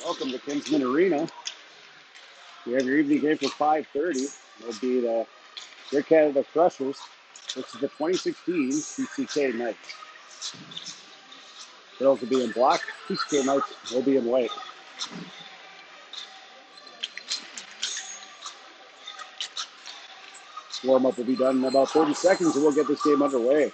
Welcome to Kinsman Arena. You have your evening game for 5:30. It'll be the Your Canada Crushers. This is the 2016 CCK Knights. Girls will be in black. CCK Knights will be in white. Warm-up will be done in about 30 seconds, and we'll get this game underway.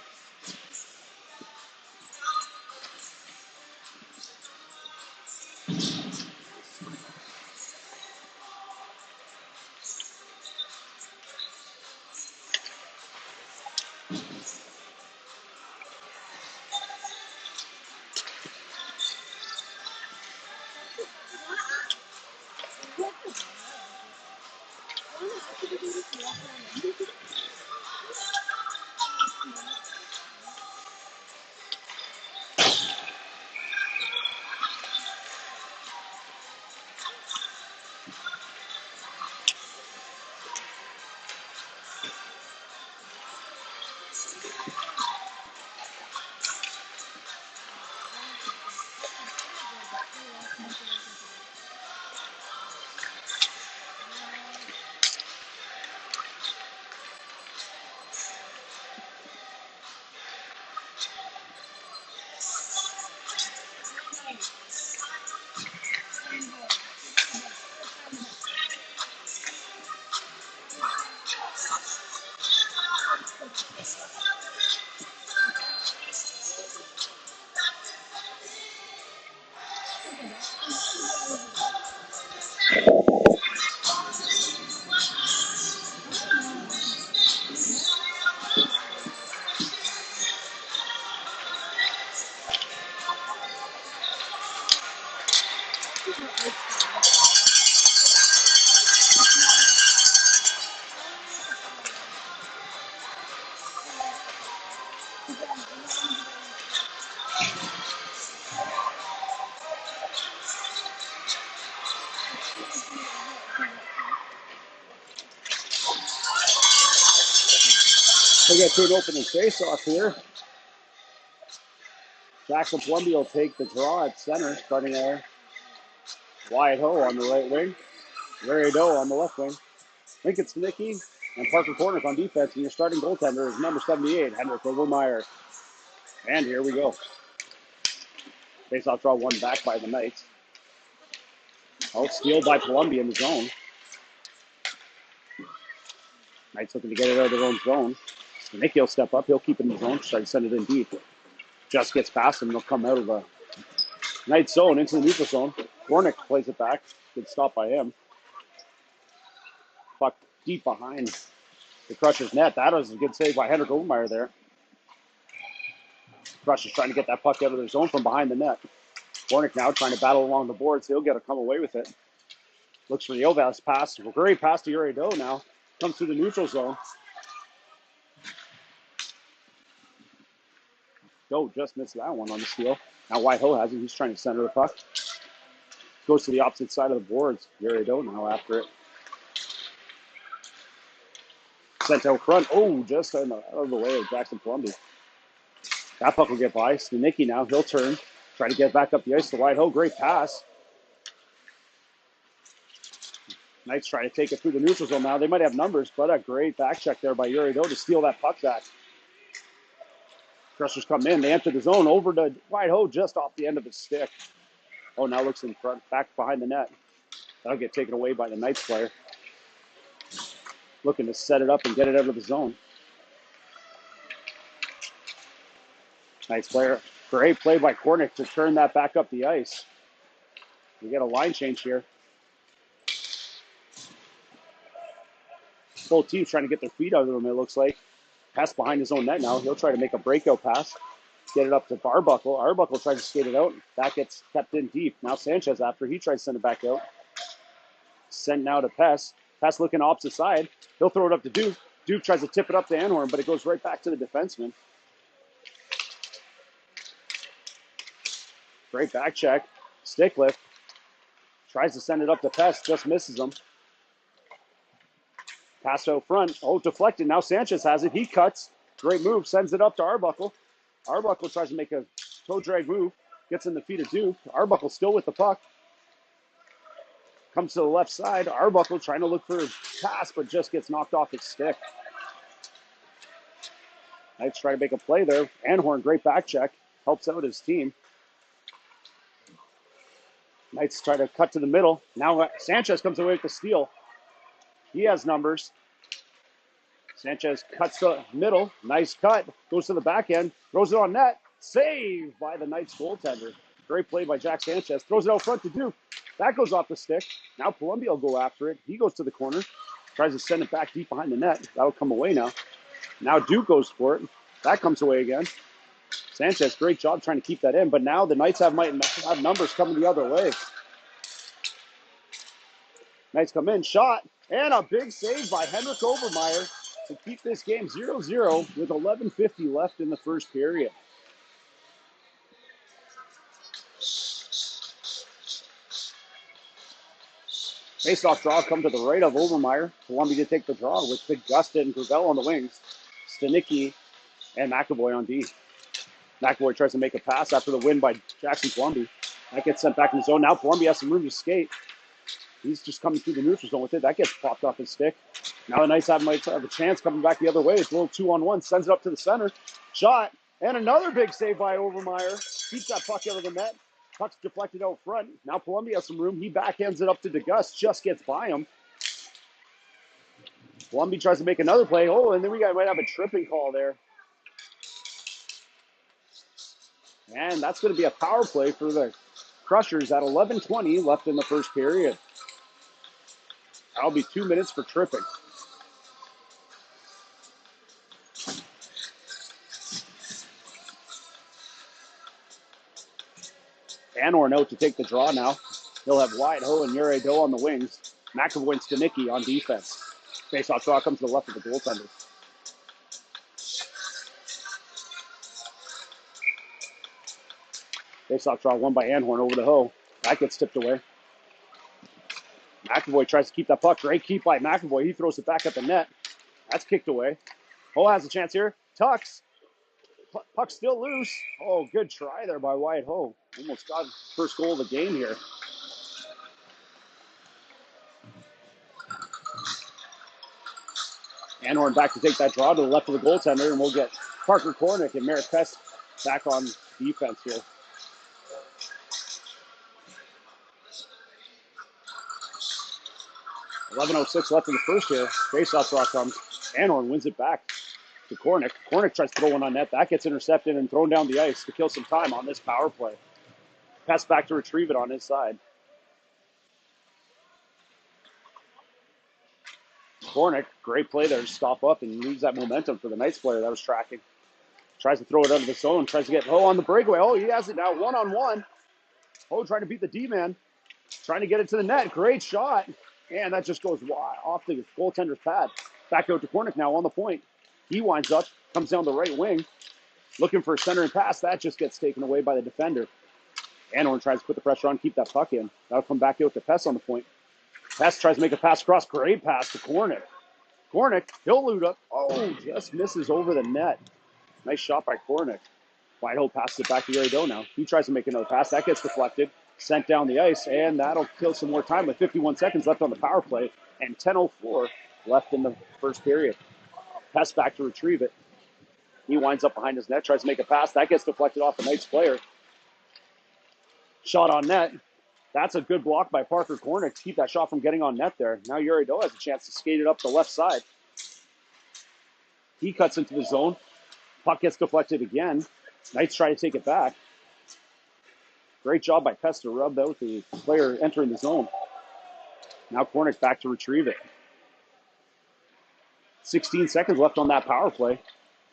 We get to an opening face-off here. Jackson Columbia will take the draw at center, starting there. Wyatt Ho on the right wing. Larry Doe on the left wing. Lincoln Snicki and Parker Cornick on defense. And your starting goaltender is number 78, Henrik Overmeyer. And here we go. Face-off draw one back by the Knights. Oh, steal by Columbia in the zone. Knights looking to get it out of their own zone. Snicki will step up. He'll keep it in the zone. Try to send it in deep. Just gets past him. They'll come out of the Knights zone into the neutral zone. Cornick plays it back. Good stop by him. Puck deep behind the Crushers net. That was a good save by Henrik Overmeyer there. Crushers trying to get that puck out of their zone from behind the net. Cornick now trying to battle along the boards. He'll get to come away with it. Looks for the Ovas pass. Great pass to Yuri Doe now. Comes through the neutral zone. Doe just missed that one on the steal. Now Wyatt Ho has it. He's trying to center the puck. Goes to the opposite side of the boards. Yuri Doe now after it. Sent out front. Oh, just out of the way of Jackson Columbia. That puck will get by. Snicki now. He'll turn. Try to get back up the ice to Wyatt Ho. Great pass. Knights trying to take it through the neutral zone now. They might have numbers, but a great back check there by Yuri Doe to steal that puck back. Crushers come in. They enter the zone over to Wyatt Ho just off the end of his stick. Oh, now looks in front, back behind the net. That'll get taken away by the Knights player. Looking to set it up and get it out of the zone. Knights player. Great play by Cornick to turn that back up the ice. We get a line change here. Both teams trying to get their feet out of them, it looks like. Pass behind his own net now. He'll try to make a breakout pass. Get it up to Arbuckle. Arbuckle tries to skate it out. That gets kept in deep. Now Sanchez after. He tries to send it back out. Sent now to Pest. Pest looking opposite side. He'll throw it up to Duke. Duke tries to tip it up to Anhorn, but it goes right back to the defenseman. Great back check. Stick lift. Tries to send it up to Pest. Just misses him. Pass out front. Oh, deflected. Now Sanchez has it. He cuts. Great move. Sends it up to Arbuckle. Arbuckle tries to make a toe drag move. Gets in the feet of Duke. Arbuckle still with the puck. Comes to the left side. Arbuckle trying to look for his pass, but just gets knocked off his stick. Knights try to make a play there. Anhorn, great back check. Helps out his team. Knights try to cut to the middle. Now Sanchez comes away with the steal. He has numbers. Sanchez cuts the middle. Nice cut. Goes to the back end. Throws it on net. Saved by the Knights goaltender. Great play by Jack Sanchez. Throws it out front to Duke. That goes off the stick. Now Columbia will go after it. He goes to the corner. Tries to send it back deep behind the net. That'll come away now. Now Duke goes for it. That comes away again. Sanchez, great job trying to keep that in. But now the Knights have numbers coming the other way. Knights come in. Shot. And a big save by Henrik Overmeyer to keep this game 0-0 with 11:50 left in the first period. Face-off draw come to the right of Overmeyer. Columbia to take the draw with Augusta and Gravel on the wings. Stanicki and McAvoy on D. McAvoy tries to make a pass after the win by Jackson Columbia. That gets sent back in the zone. Now Columbia has some room to skate. He's just coming through the neutral zone with it. That gets popped off his stick. Now the Knights might have a chance coming back the other way. It's a little 2-on-1. Sends it up to the center. Shot. And another big save by Overmeyer. Keeps that puck out of the net. Puck's deflected out front. Now Columbia has some room. He backhands it up to DeGust. Just gets by him. Columbia tries to make another play. Oh, and then we might have a tripping call there. And that's going to be a power play for the Crushers at 11:20 left in the first period. That'll be 2 minutes for tripping. Anhorn out to take the draw now. He'll have Wyatt-Ho and Uri Doe on the wings. McAvoy and Stanicki on defense. Face-off draw comes to the left of the goaltender. Face-off draw won by Anhorn over the Ho. That gets tipped away. McAvoy tries to keep that puck. Great keep by McAvoy. He throws it back at the net. That's kicked away. Ho has a chance here. Tucks. Puck's still loose. Oh, good try there by Wyatt-Ho. Almost got first goal of the game here. Anhorn back to take that draw to the left of the goaltender, and we'll get Parker Kornick and Merritt Pest back on defense here. .11:06 left in the first here. Face-off draw comes. Anhorn wins it back to Kornick. Kornick tries to throw one on net. That gets intercepted and thrown down the ice to kill some time on this power play. Pass back to retrieve it on his side. Kornick, great play there to stop up and lose that momentum for the Knights player that was tracking. Tries to throw it out of the zone. Tries to get Ho on the breakaway. Oh, he has it now. One-on-one. Ho trying to beat the D-man. Trying to get it to the net. Great shot. And that just goes wide off the goaltender's pad. Back out to Kornick now on the point. He winds up, comes down the right wing. Looking for a centering pass. That just gets taken away by the defender. Anhorn tries to put the pressure on, keep that puck in. That'll come back out to Pest on the point. Pest tries to make a pass across. Great pass to Kornick. Kornick, he'll loot up. Oh, just misses over the net. Nice shot by Kornick. Wyatt-Ho passes it back to Uri Doe now. He tries to make another pass. That gets deflected. Sent down the ice, and that'll kill some more time with 51 seconds left on the power play and 10:04 left in the first period. Pest back to retrieve it. He winds up behind his net, tries to make a pass. That gets deflected off the Knights player. Shot on net. That's a good block by Parker Kornick to keep that shot from getting on net there. Now Uri Doe has a chance to skate it up the left side. He cuts into the zone. Puck gets deflected again. Knights try to take it back. Great job by Pest to rub out the player entering the zone. Now Kornick back to retrieve it. 16 seconds left on that power play.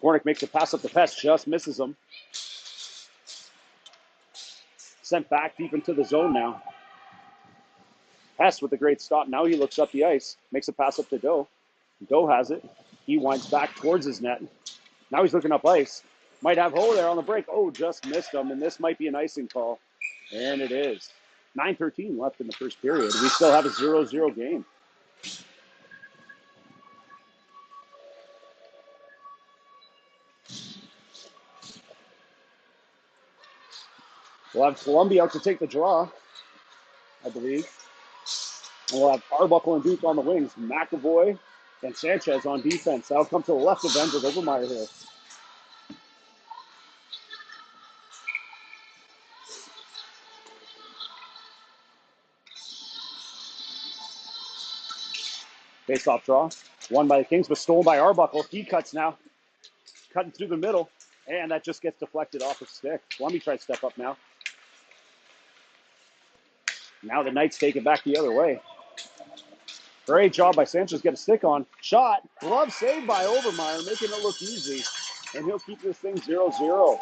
Kornick makes a pass up to Pest, just misses him. Sent back deep into the zone now. Pest with a great stop. Now he looks up the ice, makes a pass up to Doe. Doe has it. He winds back towards his net. Now he's looking up ice. Might have Ho there on the break. Oh, just missed him, and this might be an icing call. And it is. 9:13 left in the first period. We still have a 0-0 game. We'll have Columbia out to take the draw, I believe. And we'll have Arbuckle and Duke on the wings. McAvoy and Sanchez on defense. That'll come to the left of Denver. Overmeyer here. Face-off draw. Won by the Kings, but stolen by Arbuckle. He cuts now. Cutting through the middle. And that just gets deflected off his stick. Columbia tries to step up now. Now the Knights take it back the other way. Great job by Sanchez. Get a stick on. Shot. Glove saved by Overmeyer, making it look easy. And he'll keep this thing 0-0.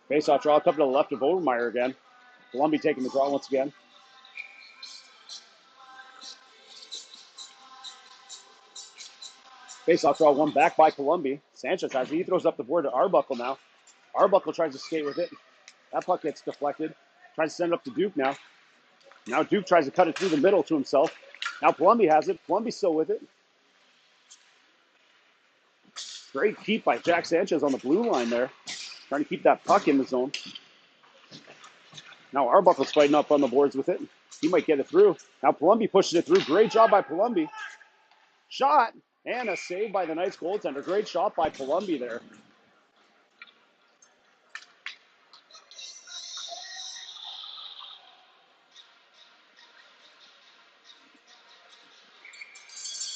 Face-off draw. Come to the left of Overmeyer again. Columbia taking the draw once again. Face-off draw. One back by Columbia. Sanchez has it. He throws up the board to Arbuckle now. Arbuckle tries to skate with it. That puck gets deflected. Tries to send it up to Duke now. Now Duke tries to cut it through the middle to himself. Now Columbia has it. Columbia's still with it. Great keep by Jack Sanchez on the blue line there. Trying to keep that puck in the zone. Now Arbuckle's fighting up on the boards with it. He might get it through. Now Columbia pushes it through. Great job by Columbia. Shot. And a save by the Knights goaltender. Great shot by Columbia there.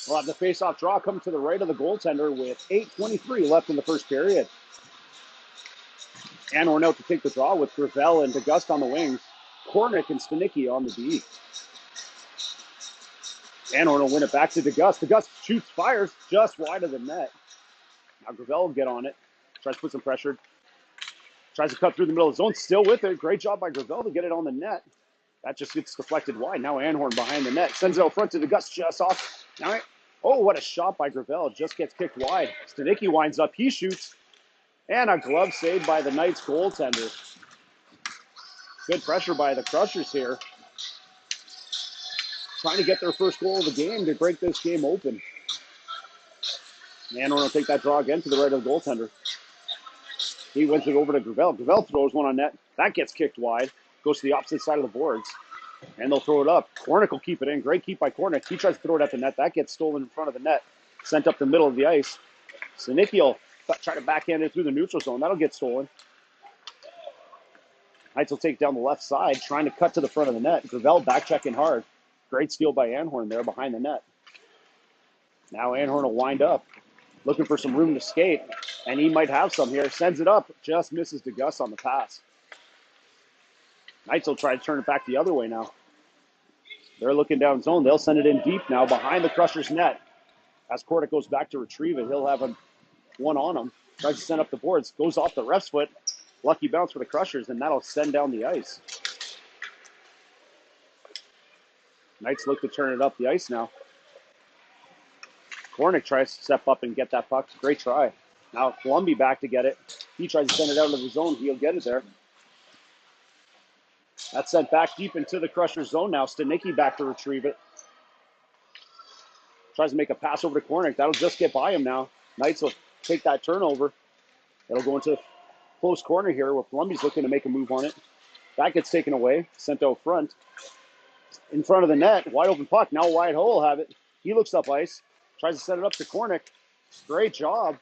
We'll have the face-off draw come to the right of the goaltender with 8:23 left in the first period. And we're now to take the draw with Gravel and DeGust on the wings. Kornick and Stanicki on the D. And we're going to win it back to DeGust. DeGust shoots, fires just wide of the net. Now Gravel will get on it. Tries to put some pressure. Tries to cut through the middle of the zone. Still with it. Great job by Gravel to get it on the net. That just gets deflected wide. Now Anhorn behind the net. Sends it out front to DeGust just off. All right. Oh, what a shot by Gravel. Just gets kicked wide. Stanicki winds up. He shoots. And a glove saved by the Knights goaltender. Good pressure by the Crushers here. Trying to get their first goal of the game to break this game open. Anhorn will take that draw again to the right of the goaltender. He wins it over to Gravel. Gravel throws one on net. That gets kicked wide. Goes to the opposite side of the boards. And they'll throw it up. Kornick will keep it in. Great keep by Kornick. He tries to throw it at the net. That gets stolen in front of the net. Sent up the middle of the ice. Stanicki will try to backhand it through the neutral zone. That'll get stolen. Knights will take down the left side, trying to cut to the front of the net. Gravel back checking hard. Great steal by Anhorn there behind the net. Now Anhorn will wind up, looking for some room to skate, and he might have some here. Sends it up, just misses DeGust on the pass. Knights will try to turn it back the other way now. They're looking down zone. They'll send it in deep now behind the Crushers' net. As Kornick goes back to retrieve it, he'll have one on him. Tries to send up the boards. Goes off the ref's foot. Lucky bounce for the Crushers, and that'll send down the ice. Knights look to turn it up the ice now. Kornick tries to step up and get that puck. Great try. Now Columbia back to get it. He tries to send it out of the zone. He'll get it there. That's sent back deep into the Crushers' zone now. Stanicki back to retrieve it. Tries to make a pass over to Kornick. That'll just get by him now. Knights will take that turnover. It'll go into close corner here where Columbia's looking to make a move on it. That gets taken away. Sent out front. In front of the net. Wide open puck. Now Wyatt Ho will have it. He looks up ice. Tries to set it up to Kornick. Great job.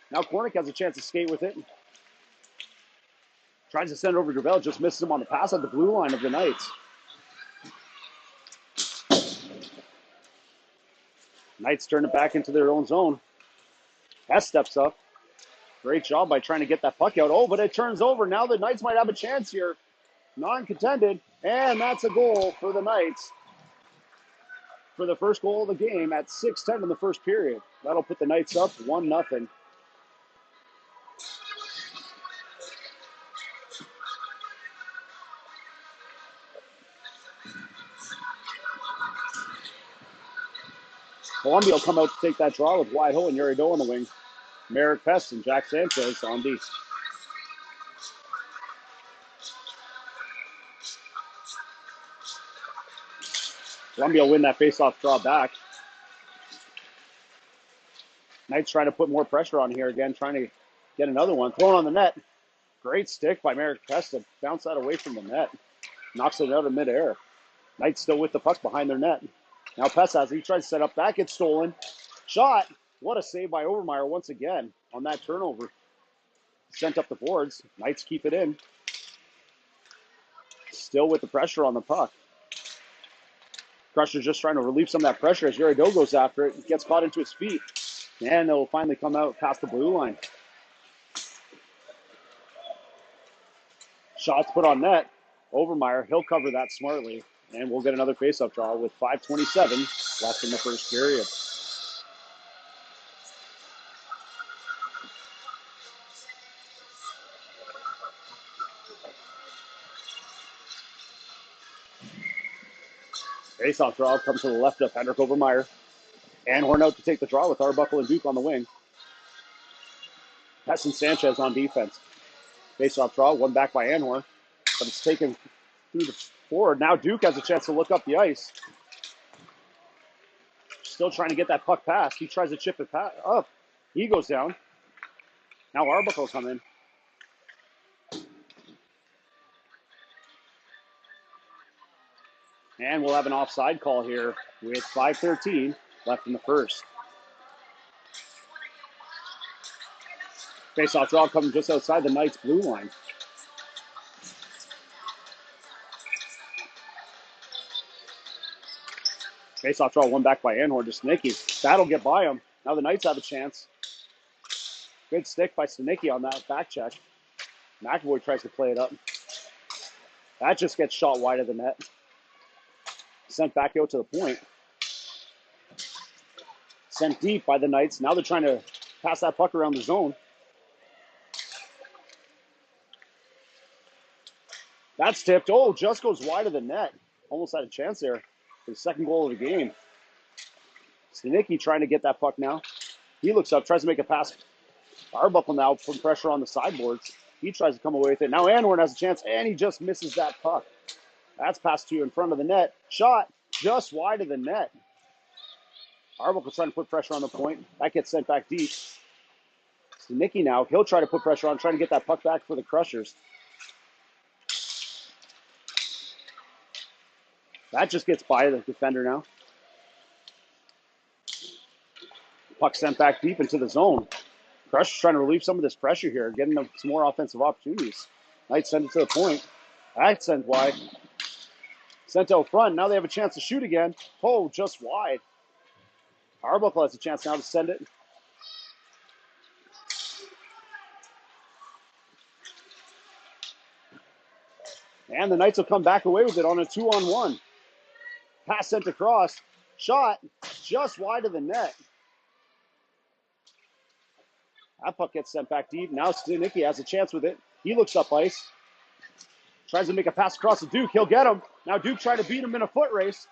Now Kornick has a chance to skate with it. Tries to send it over to Gravel. Just misses him on the pass at the blue line of the Knights. Knights turn it back into their own zone. Hess steps up. Great job by trying to get that puck out. Oh, but it turns over. Now the Knights might have a chance here. Non-contended. And that's a goal for the Knights. For the first goal of the game at 6:10 in the first period. That'll put the Knights up 1-0. Columbia will come out to take that draw with Wyatt Ho and Yuri Doe on the wing. Merrick Pest and Jack Sanchez on D. Columbia will win that face-off draw back. Knights trying to put more pressure on here again, trying to Get another one. Thrown on the net. Great stick by Merrick Pest to bounce that away from the net. Knocks it out of midair. Knights still with the puck behind their net. Now Pest has it. He tries to set up. That gets stolen. Shot. What a save by Overmeyer once again on that turnover. Sent up the boards. Knights keep it in. Still with the pressure on the puck. Crusher's just trying to relieve some of that pressure as Yurido goes after it. Gets caught into his feet. And they'll finally come out past the blue line. Shots put on net. Overmeyer, he'll cover that smartly. And we'll get another face-off draw with 5:27 left in the first period. Face-off draw comes to the left of Henrik Overmeyer. And Horn out to take the draw with Arbuckle and Duke on the wing. Hess and Sanchez on defense. Face-off draw, one back by Anhor. But it's taken through the forward. Now Duke has a chance to look up the ice. Still trying to get that puck past. He tries to chip it up. He goes down. Now Arbuckle will come in. And we'll have an offside call here with 5:13 left in the first. Face-off draw coming just outside the Knights' blue line. Face-off draw, one back by Anhor to Stanicki. That'll get by him. Now the Knights have a chance. Good stick by Stanicki on that back check. McAvoy tries to play it up. That just gets shot wide of the net. Sent back out to the point. Sent deep by the Knights. Now they're trying to pass that puck around the zone. That's tipped. Oh, just goes wide of the net. Almost had a chance there for the second goal of the game. Stanicki trying to get that puck now. He looks up, tries to make a pass. Arbuckle now putting pressure on the sideboards. He tries to come away with it. Now Anhorn has a chance, and he just misses that puck. That's passed to in front of the net. Shot just wide of the net. Arbuckle trying to put pressure on the point. That gets sent back deep. Stanicki now, he'll try to put pressure on, trying to get that puck back for the Crushers. That just gets by the defender now. Puck sent back deep into the zone. Crushers trying to relieve some of this pressure here, getting them some more offensive opportunities. Knights send it to the point. That sent wide. Sent out front. Now they have a chance to shoot again. Oh, just wide. Arbuckle has a chance now to send it. And the Knights will come back away with it on a 2-on-1. Pass sent across. Shot just wide of the net. That puck gets sent back deep. Now Stanicki has a chance with it. He looks up ice. Tries to make a pass across to Duke. He'll get him. Now Duke trying to beat him in a foot race.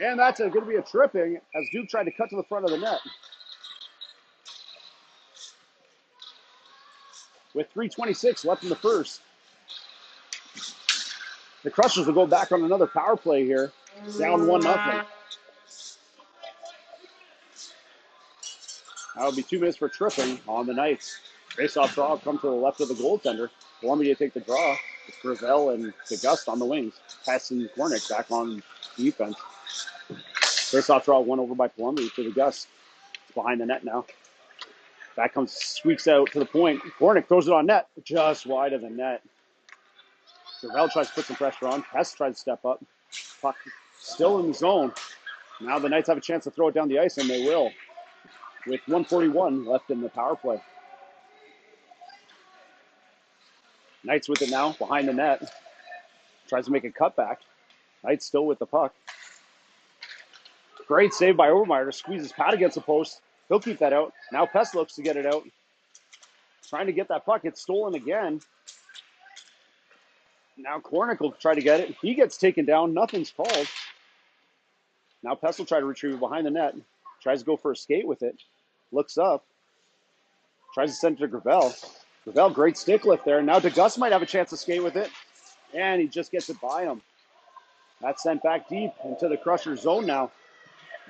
And that's going to be a tripping as Duke tried to cut to the front of the net. With 3:26 left in the first. The Crushers will go back on another power play here. Down 1-0. That'll be 2 minutes for tripping on the Knights. Face-off draw come to the left of the goaltender. Columbia take the draw. It's Gravel and DeGust on the wings. Passing Kornick back on defense. Face-off draw won over by Columbia to DeGust. It's behind the net now. Back comes, squeaks out to the point. Kornick throws it on net. Just wide of the net. Gravel tries to put some pressure on. Hess tries to step up. Puck still in the zone. Now the Knights have a chance to throw it down the ice, and they will. With 1:41 left in the power play. Knights with it now, behind the net. Tries to make a cutback. Knights still with the puck. Great save by Overmeyer to squeeze his pad against the post. He'll keep that out. Now Pest looks to get it out. Trying to get that puck. It's stolen again. Now Kornick will try to get it. He gets taken down. Nothing's called. Now Pest will try to retrieve it behind the net. Tries to go for a skate with it. Looks up. Tries to send it to Gravel. Gravel, great stick lift there. Now DeGust might have a chance to skate with it. And he just gets it by him. That's sent back deep into the Crusher zone now.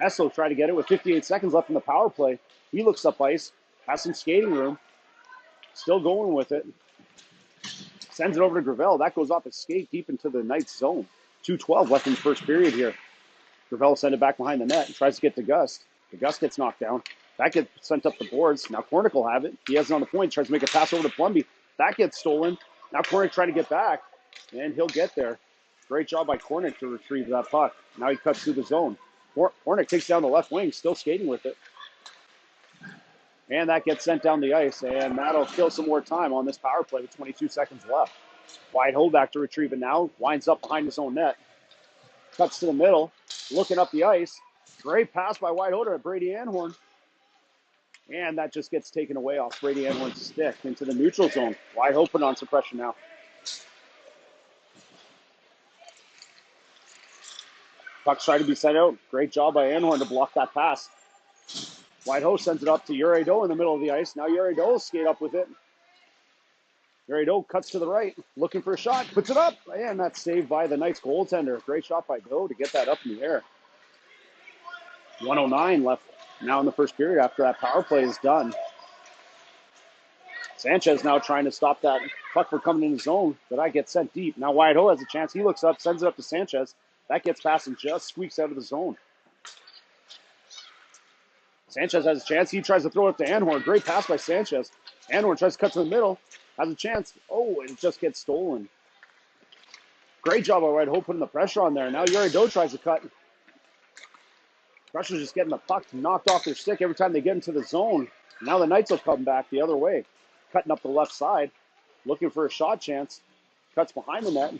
Esso tried to get it with 58 seconds left in the power play. He looks up ice. Has some skating room. Still going with it. Sends it over to Gravel. That goes off his skate deep into the Knights zone. 2:12 left in the first period here. Gravel sent it back behind the net. Tries to get to Gust. The Gust gets knocked down. That gets sent up the boards. Now Kornick will have it. He has it on the point. Tries to make a pass over to Plumby. That gets stolen. Now Kornick trying to get back. And he'll get there. Great job by Kornick to retrieve that puck. Now he cuts through the zone. Kornick takes down the left wing. Still skating with it. And that gets sent down the ice. And that'll kill some more time on this power play with 22 seconds left. Wide holdback to retrieve it now. Winds up behind his own net. Cuts to the middle. Looking up the ice. Great pass by wide holder at Brady Anhorn. And that just gets taken away off Brady Anhorn's stick into the neutral zone. Wide open on suppression now. Puck's trying to be sent out. Great job by Anhorn to block that pass. Whitehouse sends it up to Urido in the middle of the ice. Now Urido will skate up with it. Urido cuts to the right, looking for a shot, puts it up, and that's saved by the Knights goaltender. Great shot by Doe to get that up in the air. 1:09 left now in the first period after that power play is done. Sanchez now trying to stop that puck from coming in his zone, but that gets sent deep. Now Whitehouse has a chance. He looks up, sends it up to Sanchez. That gets past and just squeaks out of the zone. Sanchez has a chance. He tries to throw it to Anhorn. Great pass by Sanchez. Anhorn tries to cut to the middle. Has a chance. Oh, and it just gets stolen. Great job by Whitehouse putting the pressure on there. Now Urido tries to cut. Russia's just getting the puck knocked off their stick every time they get into the zone. Now the Knights will come back the other way. Cutting up the left side. Looking for a shot chance. Cuts behind the net.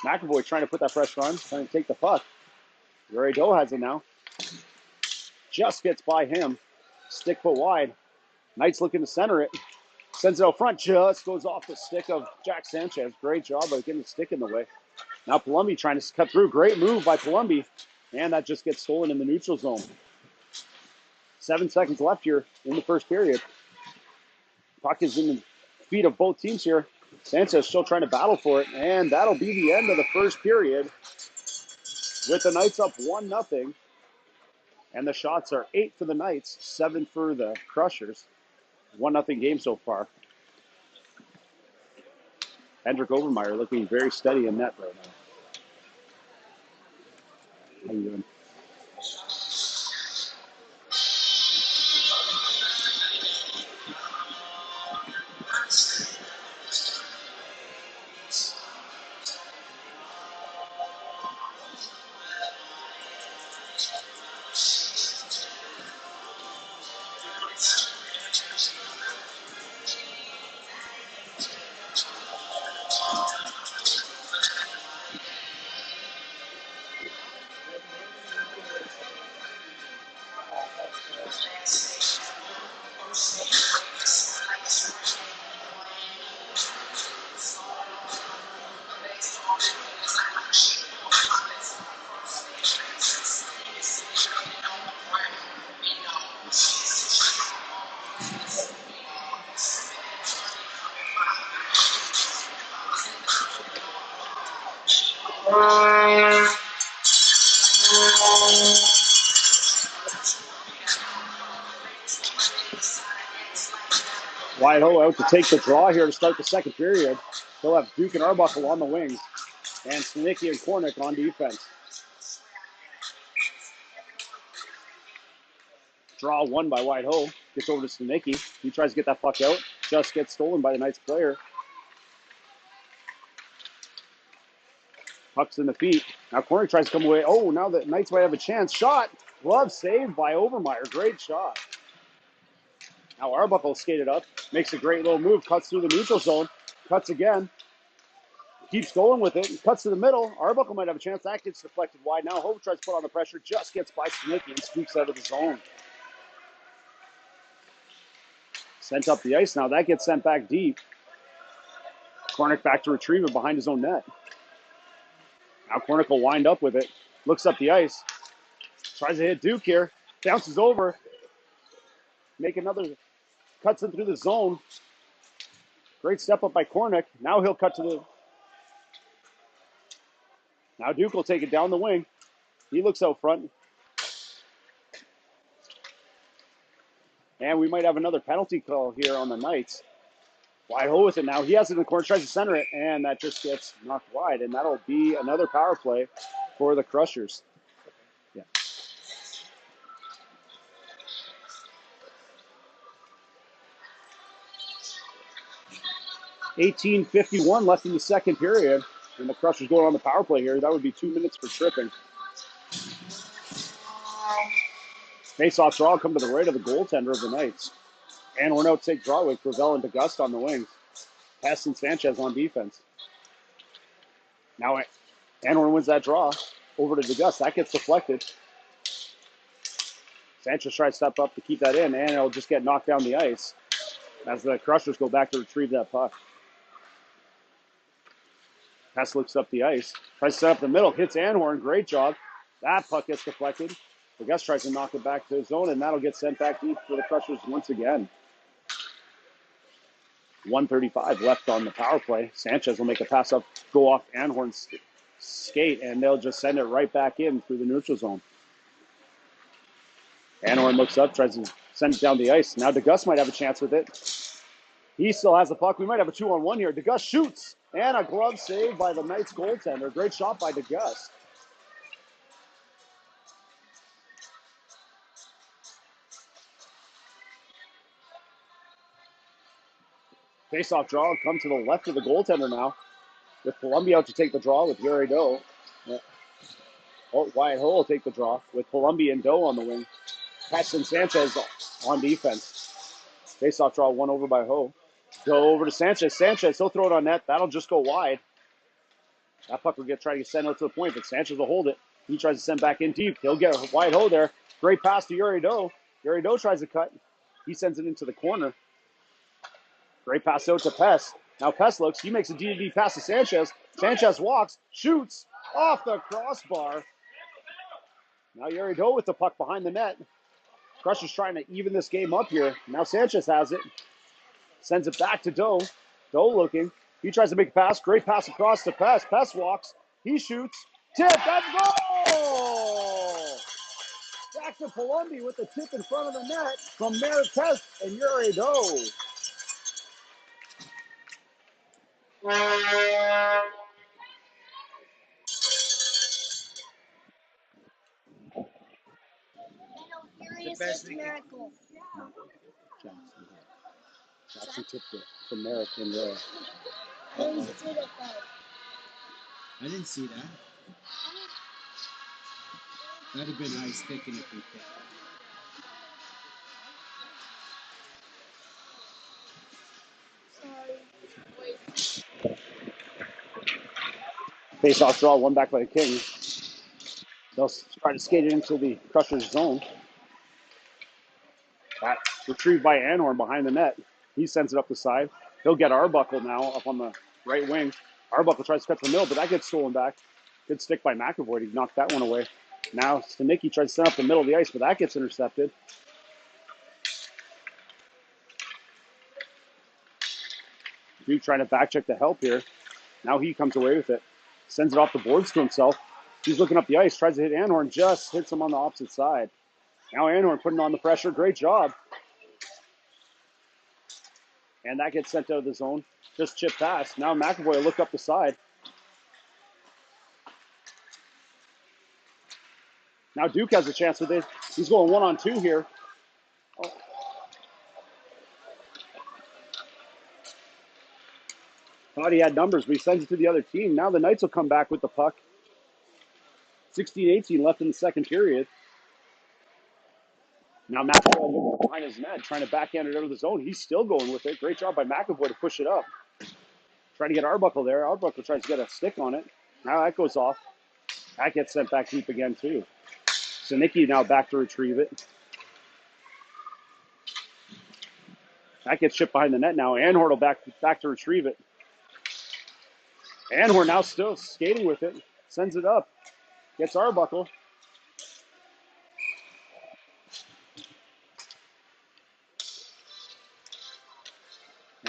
McAvoy trying to put that pressure on. Trying to take the puck. Urido has it now. Just gets by him. Stick put wide. Knights looking to center it. Sends it out front. Just goes off the stick of Jack Sanchez. Great job by getting the stick in the way. Now Palumbi trying to cut through. Great move by Palumbi. And that just gets stolen in the neutral zone. 7 seconds left here in the first period. Puck is in the feet of both teams here. Sanchez still trying to battle for it. And that'll be the end of the first period. With the Knights up 1-0. And the shots are 8 for the Knights, 7 for the Crushers. 1-0 game so far. Hendrik Overmeyer looking very steady in net right now. How you doing? Whitehouse out to take the draw here to start the second period. He'll have Duke and Arbuckle on the wings. And Snicki and Kornick on defense. Draw won by Whitehouse. Gets over to Snicki. He tries to get that puck out. Just gets stolen by the Knights player. Puck's in the feet. Now Kornick tries to come away. Oh, now the Knights might have a chance. Shot. Glove saved by Overmeyer. Great shot. Now Arbuckle skated up. Makes a great little move. Cuts through the neutral zone. Cuts again. Keeps going with it. Cuts to the middle. Arbuckle might have a chance. That gets deflected wide. Now Hope tries to put on the pressure. Just gets by Snicki and squeaks out of the zone. Sent up the ice now. That gets sent back deep. Kornick back to retrieve it behind his own net. Now Kornick will wind up with it. Looks up the ice. Tries to hit Duke here. Bounces over. Make another. Cuts in through the zone. Great step up by Kornick. Now he'll cut to the. Now Duke will take it down the wing. He looks out front. And we might have another penalty call here on the Knights. Wide hole with it now. He has it in the corner, tries to center it, and that just gets knocked wide. And that'll be another power play for the Crushers. Yeah. 18:51 left in the second period. And the Crushers going on the power play here. That would be 2 minutes for tripping. Face-off draw come to the right of the goaltender of the Knights. And we're now take draw with Gravel and DeGust on the wings. Hess and Sanchez on defense. Now Anwar wins that draw over to DeGust. That gets deflected. Sanchez tries to step up to keep that in, and it'll just get knocked down the ice as the Crushers go back to retrieve that puck. Hess looks up the ice, tries to set up the middle, hits Anhorn. Great job. That puck gets deflected. DeGust tries to knock it back to his zone, and that'll get sent back deep for the Crushers once again. 1:35 left on the power play. Sanchez will make a pass up, go off Anhorn's skate, and they'll just send it right back in through the neutral zone. Anhorn looks up, tries to send it down the ice. Now DeGust might have a chance with it. He still has the puck. We might have a 2-on-1 here. DeGust shoots, and a glove save by the Knights goaltender. Great shot by DeGust. Face-off draw come to the left of the goaltender now, with Columbia out to take the draw with Yuri Doe. Wyatt Ho will take the draw with Columbia and Doe on the wing. Hess and Sanchez on defense. Face-off draw won over by Ho. Go over to Sanchez. Sanchez, he'll throw it on net. That'll just go wide. That puck will try to send out to the point, but Sanchez will hold it. He tries to send back in deep. He'll get a wide Ho there. Great pass to Yuri Doe. Yuri Doe tries to cut. He sends it into the corner. Great pass out to Pest. Now Pest looks. He makes a D-to-D pass to Sanchez. Sanchez walks, shoots off the crossbar. Now Yuri Doe with the puck behind the net. Crushers trying to even this game up here. Now Sanchez has it. Sends it back to Doe. Doe looking. He tries to make a pass. Great pass across to Pest. Pest walks. He shoots. Tip. That's goal! Back to Columbia with the tip in front of the net from Merritt Pest and Yuri Doe. The best miracle. Jackson tipped it from Merritt and I didn't see that. That'd have been nice thinking if we picked. face-off draw, one back by the Kings. They'll try to skate it into the Crushers' zone. That retrieved by Anhorn behind the net. He sends it up the side. He'll get Arbuckle now up on the right wing. Arbuckle tries to cut the middle, but that gets stolen back. Good stick by McAvoy. He knocked that one away. Now Stanicki tries to send up the middle of the ice, but that gets intercepted. Duke trying to back check the help here. Now he comes away with it. Sends it off the boards to himself. He's looking up the ice, tries to hit Anhorn, just hits him on the opposite side. Now Anhorn putting on the pressure. Great job. And that gets sent out of the zone. Just chip pass. Now McAvoy will look up the side. Now Duke has a chance with it. He's going 1-on-2 here. Oh. Thought he had numbers, but he sends it to the other team. Now the Knights will come back with the puck. 16-18 left in the second period. Now McAvoy behind his net, trying to backhand it out of the zone. He's still going with it. Great job by McAvoy to push it up. Trying to get Arbuckle there. Arbuckle tries to get a stick on it. Now that goes off. That gets sent back deep again, too. Stanicki now back to retrieve it. That gets chipped behind the net now. Anhorn will back to retrieve it. Anhorn now still skating with it. Sends it up. Gets Arbuckle.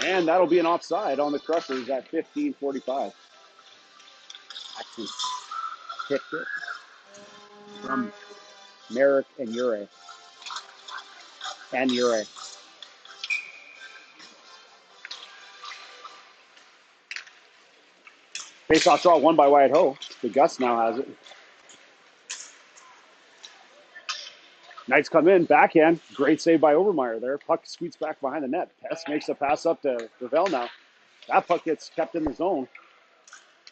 And that'll be an offside on the Crushers at 15:45. Jackson kicked it from Merrick and Ure. Face-off draw won by Wyatt Ho. The Gus now has it. Knights come in, backhand. Great save by Overmeyer there. Puck squeaks back behind the net. Pest makes a pass up to Ravel now. That puck gets kept in the zone.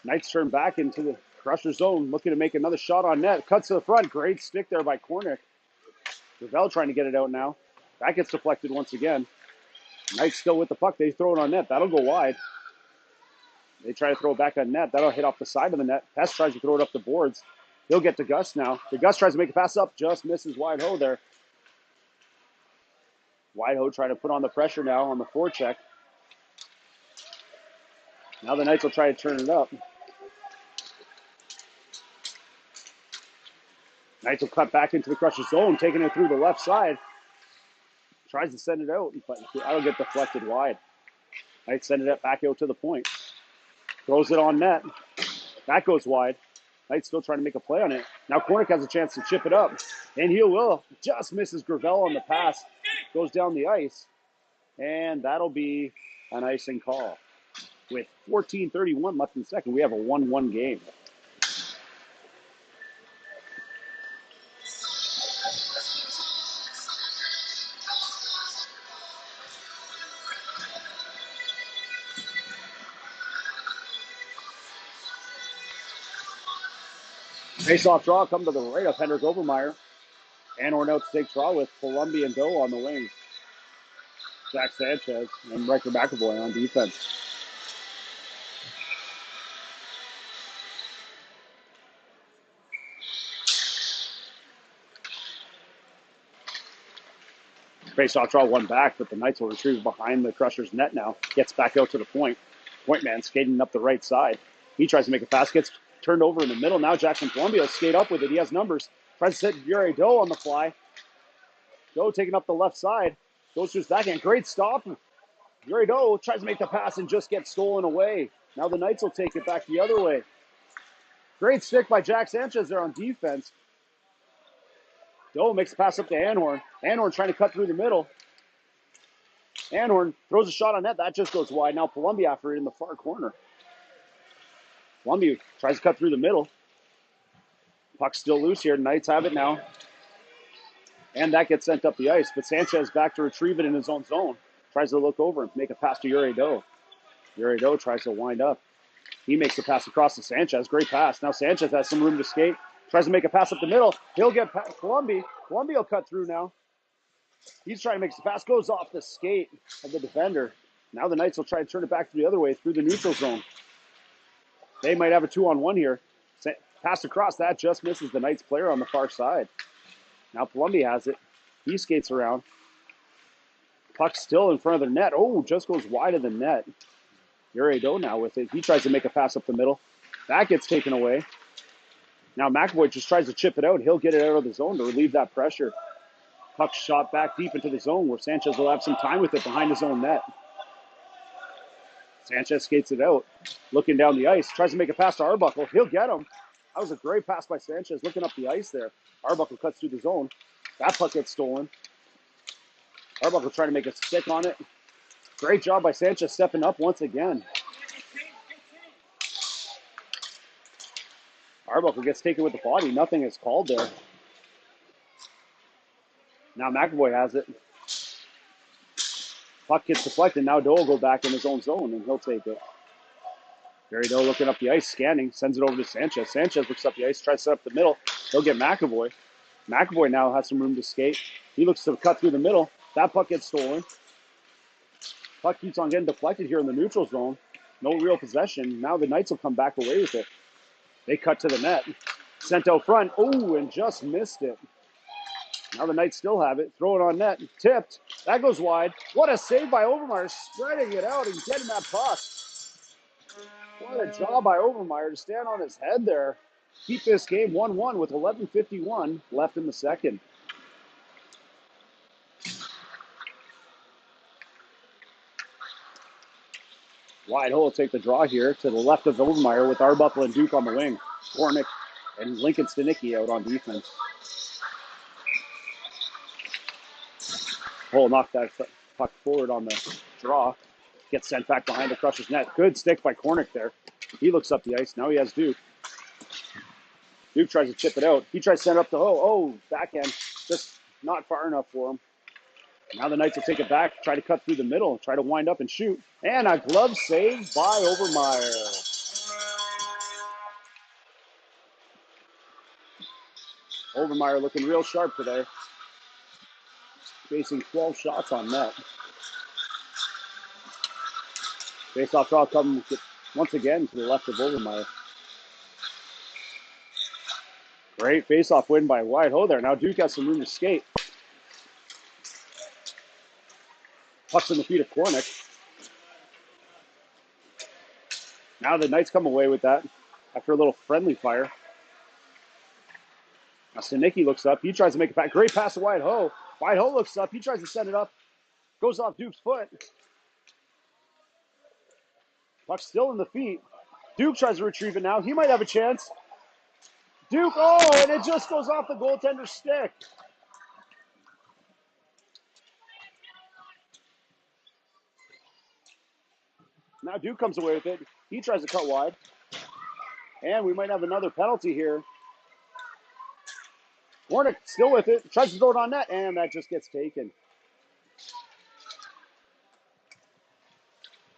Knights turn back into the Crusher zone, looking to make another shot on net. Cuts to the front. Great stick there by Kornick. Ravel trying to get it out now. That gets deflected once again. Knights still with the puck. They throw it on net. That'll go wide. They try to throw it back on net. That'll hit off the side of the net. Pest tries to throw it up the boards. He'll get to Gus now. The Gus tries to make a pass up. Just misses Wide Ho there. Wide Ho trying to put on the pressure now on the forecheck. Now the Knights will try to turn it up. Knights will cut back into the Crusher zone, taking it through the left side. Tries to send it out, but that'll get deflected wide. Knights send it back out to the point. Throws it on net. That goes wide. Knights still trying to make a play on it. Now Kornick has a chance to chip it up. And he will. Just misses Gravel on the pass. Goes down the ice. And that'll be an icing call. With 14:31 left in the second, we have a 1-1 game. Face-off draw come to the right of Henrik Overmeyer. And Ornell to take draw with Columbia and Doe on the wing. Jack Sanchez and Riker McAvoy on defense. Face-off draw one back, but the Knights will retrieve behind the Crushers' net now. Gets back out to the point. Point man skating up the right side. He tries to make a pass, gets turned over in the middle. Now Jackson Columbia will skate up with it. He has numbers. Tries to set Yuri Doe on the fly. Doe taking up the left side. Goes to his backhand. Great stop. Yuri Doe tries to make the pass and just gets stolen away. Now the Knights will take it back the other way. Great stick by Jack Sanchez there on defense. Doe makes the pass up to Anhorn. Anhorn trying to cut through the middle. Anhorn throws a shot on net. That just goes wide. Now Columbia after it in the far corner. Columbia tries to cut through the middle. Puck's still loose here. Knights have it now. And that gets sent up the ice. But Sanchez back to retrieve it in his own zone. Tries to look over and make a pass to Yuri Doe. Yuri Doe tries to wind up. He makes the pass across to Sanchez. Great pass. Now Sanchez has some room to skate. Tries to make a pass up the middle. He'll get Columbia. Columbia will cut through now. He's trying to make the pass. Goes off the skate of the defender. Now the Knights will try to turn it back the other way through the neutral zone. They might have a 2-on-1 here. Pass across. That just misses the Knights player on the far side. Now Columbia has it. He skates around. Puck still in front of the net. Oh, just goes wide of the net. Yuri Doe now with it. He tries to make a pass up the middle. That gets taken away. Now McAvoy just tries to chip it out. He'll get it out of the zone to relieve that pressure. Puck shot back deep into the zone where Sanchez will have some time with it behind his own net. Sanchez skates it out. Looking down the ice. Tries to make a pass to Arbuckle. He'll get him. That was a great pass by Sanchez looking up the ice there. Arbuckle cuts through the zone. That puck gets stolen. Arbuckle trying to make a stick on it. Great job by Sanchez stepping up once again. Arbuckle gets taken with the body. Nothing is called there. Now McAvoy has it. Puck gets deflected. Now Doe will go back in his own zone, and he'll take it. Gary Doe looking up the ice, scanning, sends it over to Sanchez. Sanchez looks up the ice, tries to set up the middle. He'll get McAvoy. McAvoy now has some room to skate. He looks to cut through the middle. That puck gets stolen. Puck keeps on getting deflected here in the neutral zone. No real possession. Now the Knights will come back away with it. They cut to the net. Sent out front. Oh, and just missed it. Now the Knights still have it. Throw it on net. Tipped. That goes wide. What a save by Overmeyer, spreading it out and getting that puck. What a job by Overmeyer to stand on his head there. Keep this game 1-1 with 11:51 left in the second. Wide hole will take the draw here to the left of Overmeyer with Arbuckle and Duke on the wing. Warnick and Lincoln Stanicki out on defense. Hole knocked that puck forward on the draw. Gets sent back behind the Crushers net. Good stick by Kornick there. He looks up the ice. Now he has Duke. Duke tries to chip it out. He tries to send it up to Ho. Oh, backhand. Just not far enough for him. Now the Knights will take it back, try to cut through the middle, try to wind up and shoot. And a glove save by Overmeyer. Overmeyer looking real sharp today. Facing 12 shots on net. Face-off draw coming once again to the left of Overmeyer. Great face-off win by Whitehoe there. Now Duke has some room to skate. Pucks in the feet of Kornick. Now the Knights come away with that after a little friendly fire. Now Stanicki looks up. He tries to make a pass. Great pass to Whitehoe. Whitehoe looks up. He tries to send it up. Goes off Duke's foot. Puck still in the feet. Duke tries to retrieve it now. He might have a chance. Duke, oh, and it just goes off the goaltender's stick. Now Duke comes away with it. He tries to cut wide. And we might have another penalty here. Warnick still with it. Tries to throw it on net, and that just gets taken.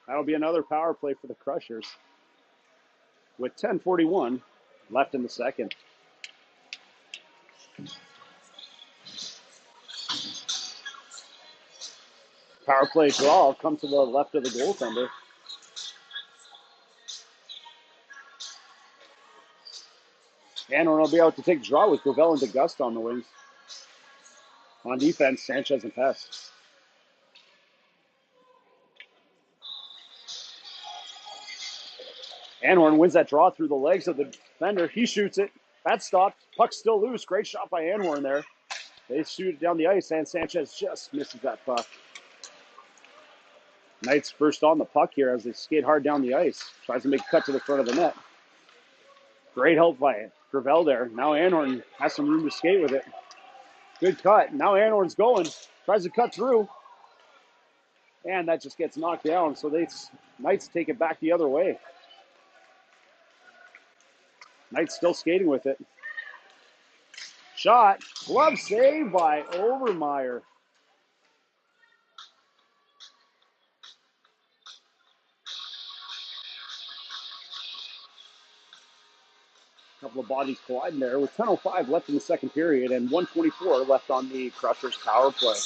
That'll be another power play for the Crushers with 10:41 left in the second. Power play draw comes to the left of the goaltender. And we're going to be able to take draw with Gravel and DeGust on the wings. On defense, Sanchez and Pest. Anhorn wins that draw through the legs of the defender. He shoots it. That's stopped. Puck's still loose. Great shot by Anhorn there. They shoot it down the ice, and Sanchez just misses that puck. Knights first on the puck here as they skate hard down the ice. Tries to make a cut to the front of the net. Great help by Gravel there. Now Anhorn has some room to skate with it. Good cut. Now Anhorn's going. Tries to cut through. And that just gets knocked down. So Knights take it back the other way. Knights still skating with it. Shot. Glove save by Overmeyer. Couple of bodies colliding there with 10:05 left in the second period and 1:24 left on the Crushers power play.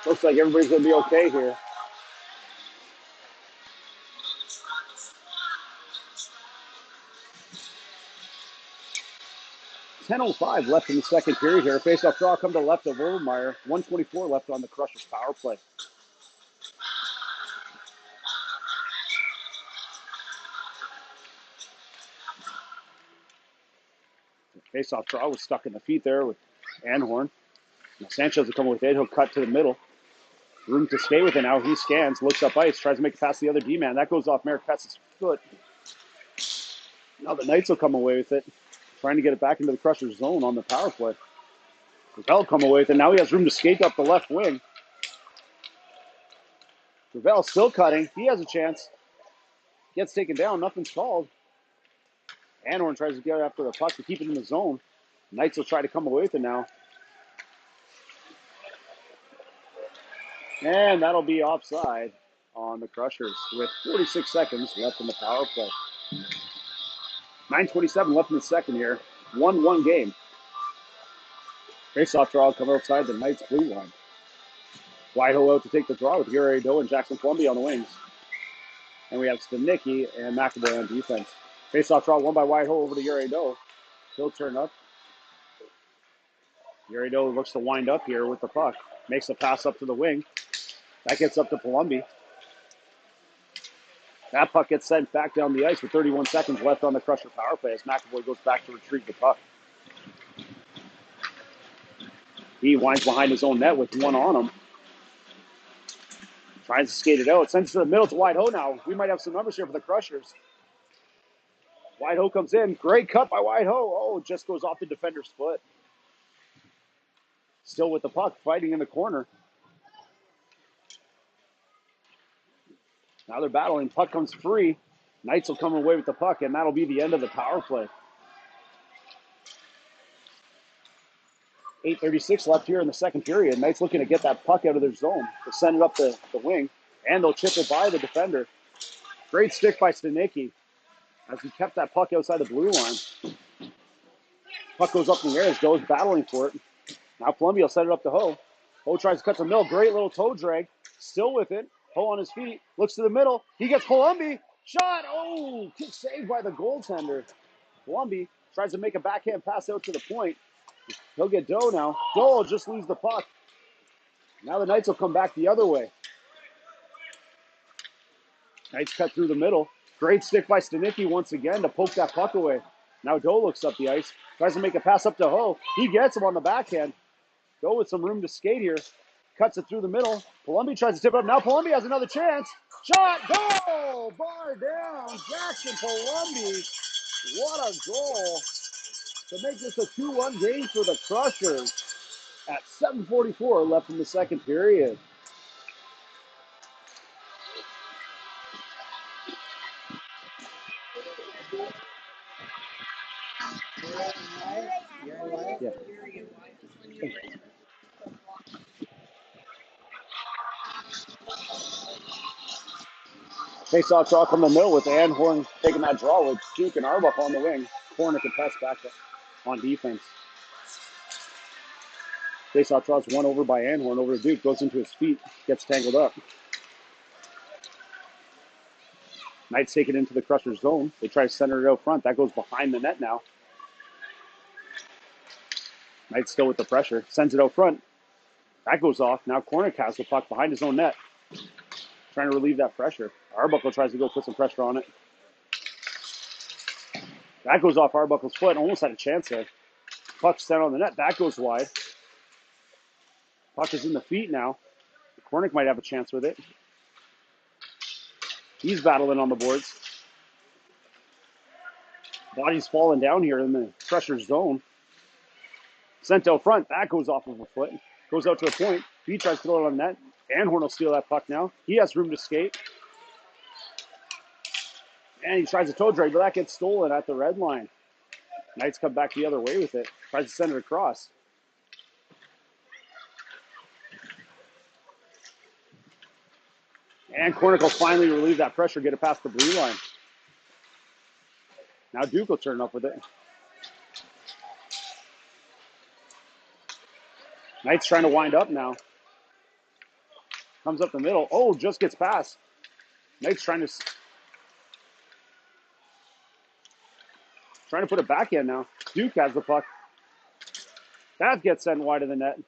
Looks like everybody's going to be okay here. .05 left in the second period here. Face-off draw come to the left of Overmeyer. 1:24 left on the Crushers power play. Face-off draw was stuck in the feet there with Anhorn. Now Sanchez will come with it. He'll cut to the middle. Room to skate with it now. He scans, looks up ice, tries to make it past the other D-man. That goes off Merrick Petz's foot. Now the Knights will come away with it, trying to get it back into the Crushers zone on the power play. Gravel come away with it. Now he has room to skate up the left wing. Gravel still cutting. He has a chance. Gets taken down. Nothing's called. Anhorn tries to get after the puck to keep it in the zone. Knights will try to come away with it now. And that'll be offside on the Crushers with 46 seconds left in the power play. 9:27 left in the second here. 1-1 game. Face-off draw come outside the Knights blue line. Whitehoe out to take the draw with Gary Doe and Jackson Columbia on the wings. And we have Stanicki and McAvoy on defense. Face-off draw won by Whitehoe over to Gary Doe. He'll turn up. Gary Doe looks to wind up here with the puck. Makes a pass up to the wing. That gets up to Palumbi. That puck gets sent back down the ice with 31 seconds left on the Crusher power play as McAvoy goes back to retrieve the puck. He winds behind his own net with one on him. Tries to skate it out. Sends it to the middle to Whitehoe now. We might have some numbers here for the Crushers. Whitehoe comes in. Great cut by Whitehoe. Oh, just goes off the defender's foot. Still with the puck, fighting in the corner. Now they're battling. Puck comes free. Knights will come away with the puck, and that'll be the end of the power play. 8:36 left here in the second period. Knights looking to get that puck out of their zone. They'll send it up the wing, and they'll chip it by the defender. Great stick by Stanicki as he kept that puck outside the blue line. Puck goes up in the air as Doe's battling for it. Now Columbia will set it up to Ho. Ho tries to cut the middle. Great little toe drag. Still with it. Ho on his feet. Looks to the middle. He gets Columbia. Shot. Oh, kick saved by the goaltender. Columbia tries to make a backhand pass out to the point. He'll get Doe now. Doe just leaves the puck. Now the Knights will come back the other way. Knights cut through the middle. Great stick by Stanicki once again to poke that puck away. Now Doe looks up the ice. Tries to make a pass up to Ho. He gets him on the backhand. Doe with some room to skate here. Cuts it through the middle. Columbia tries to tip it up. Now Columbia has another chance. Shot. Goal. Bar down. Jackson Columbia. What a goal to make this a 2-1 game for the Crushers at 7:44 left in the second period. Yeah. Face-off draw from the middle with Anhorn taking that draw with Duke and Arbuck on the wing. Corner can pass back on defense. Face-off draw is won over by Anhorn over to Duke. Goes into his feet. Gets tangled up. Knights take it into the Crushers zone. They try to center it out front. That goes behind the net now. Knights still with the pressure. Sends it out front. That goes off. Now Cornick has the puck behind his own net. Trying to relieve that pressure. Arbuckle tries to go put some pressure on it. That goes off Arbuckle's foot. Almost had a chance there. Puck sent on the net. That goes wide. Puck is in the feet now. Cornick might have a chance with it. He's battling on the boards. Body's falling down here in the pressure zone. Sent out front. That goes off of a foot. Goes out to a point. He tries to throw it on the net. Anhorn will steal that puck now. He has room to skate. And he tries a toe drag, but that gets stolen at the red line. Knights come back the other way with it. Tries to send it across. And Cornick will finally relieve that pressure, get it past the blue line. Now Duke will turn up with it. Knights trying to wind up now. Comes up the middle. Oh, just gets past. Knights trying to put it back in now. Duke has the puck. That gets sent wide of the net. A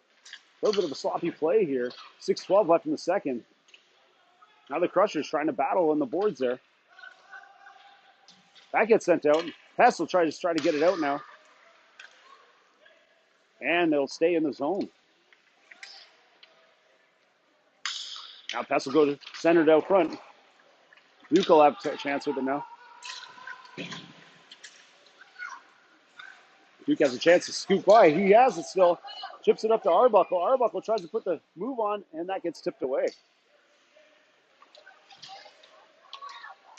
little bit of a sloppy play here. 6:12 left in the second. Now the Crushers trying to battle on the boards there. That gets sent out. Hess will try to get it out now. And they'll stay in the zone. Now Pess will go to centered out front. Duke will have a chance with it now. Duke has a chance to scoop by. He has it still. Chips it up to Arbuckle. Arbuckle tries to put the move on, and that gets tipped away.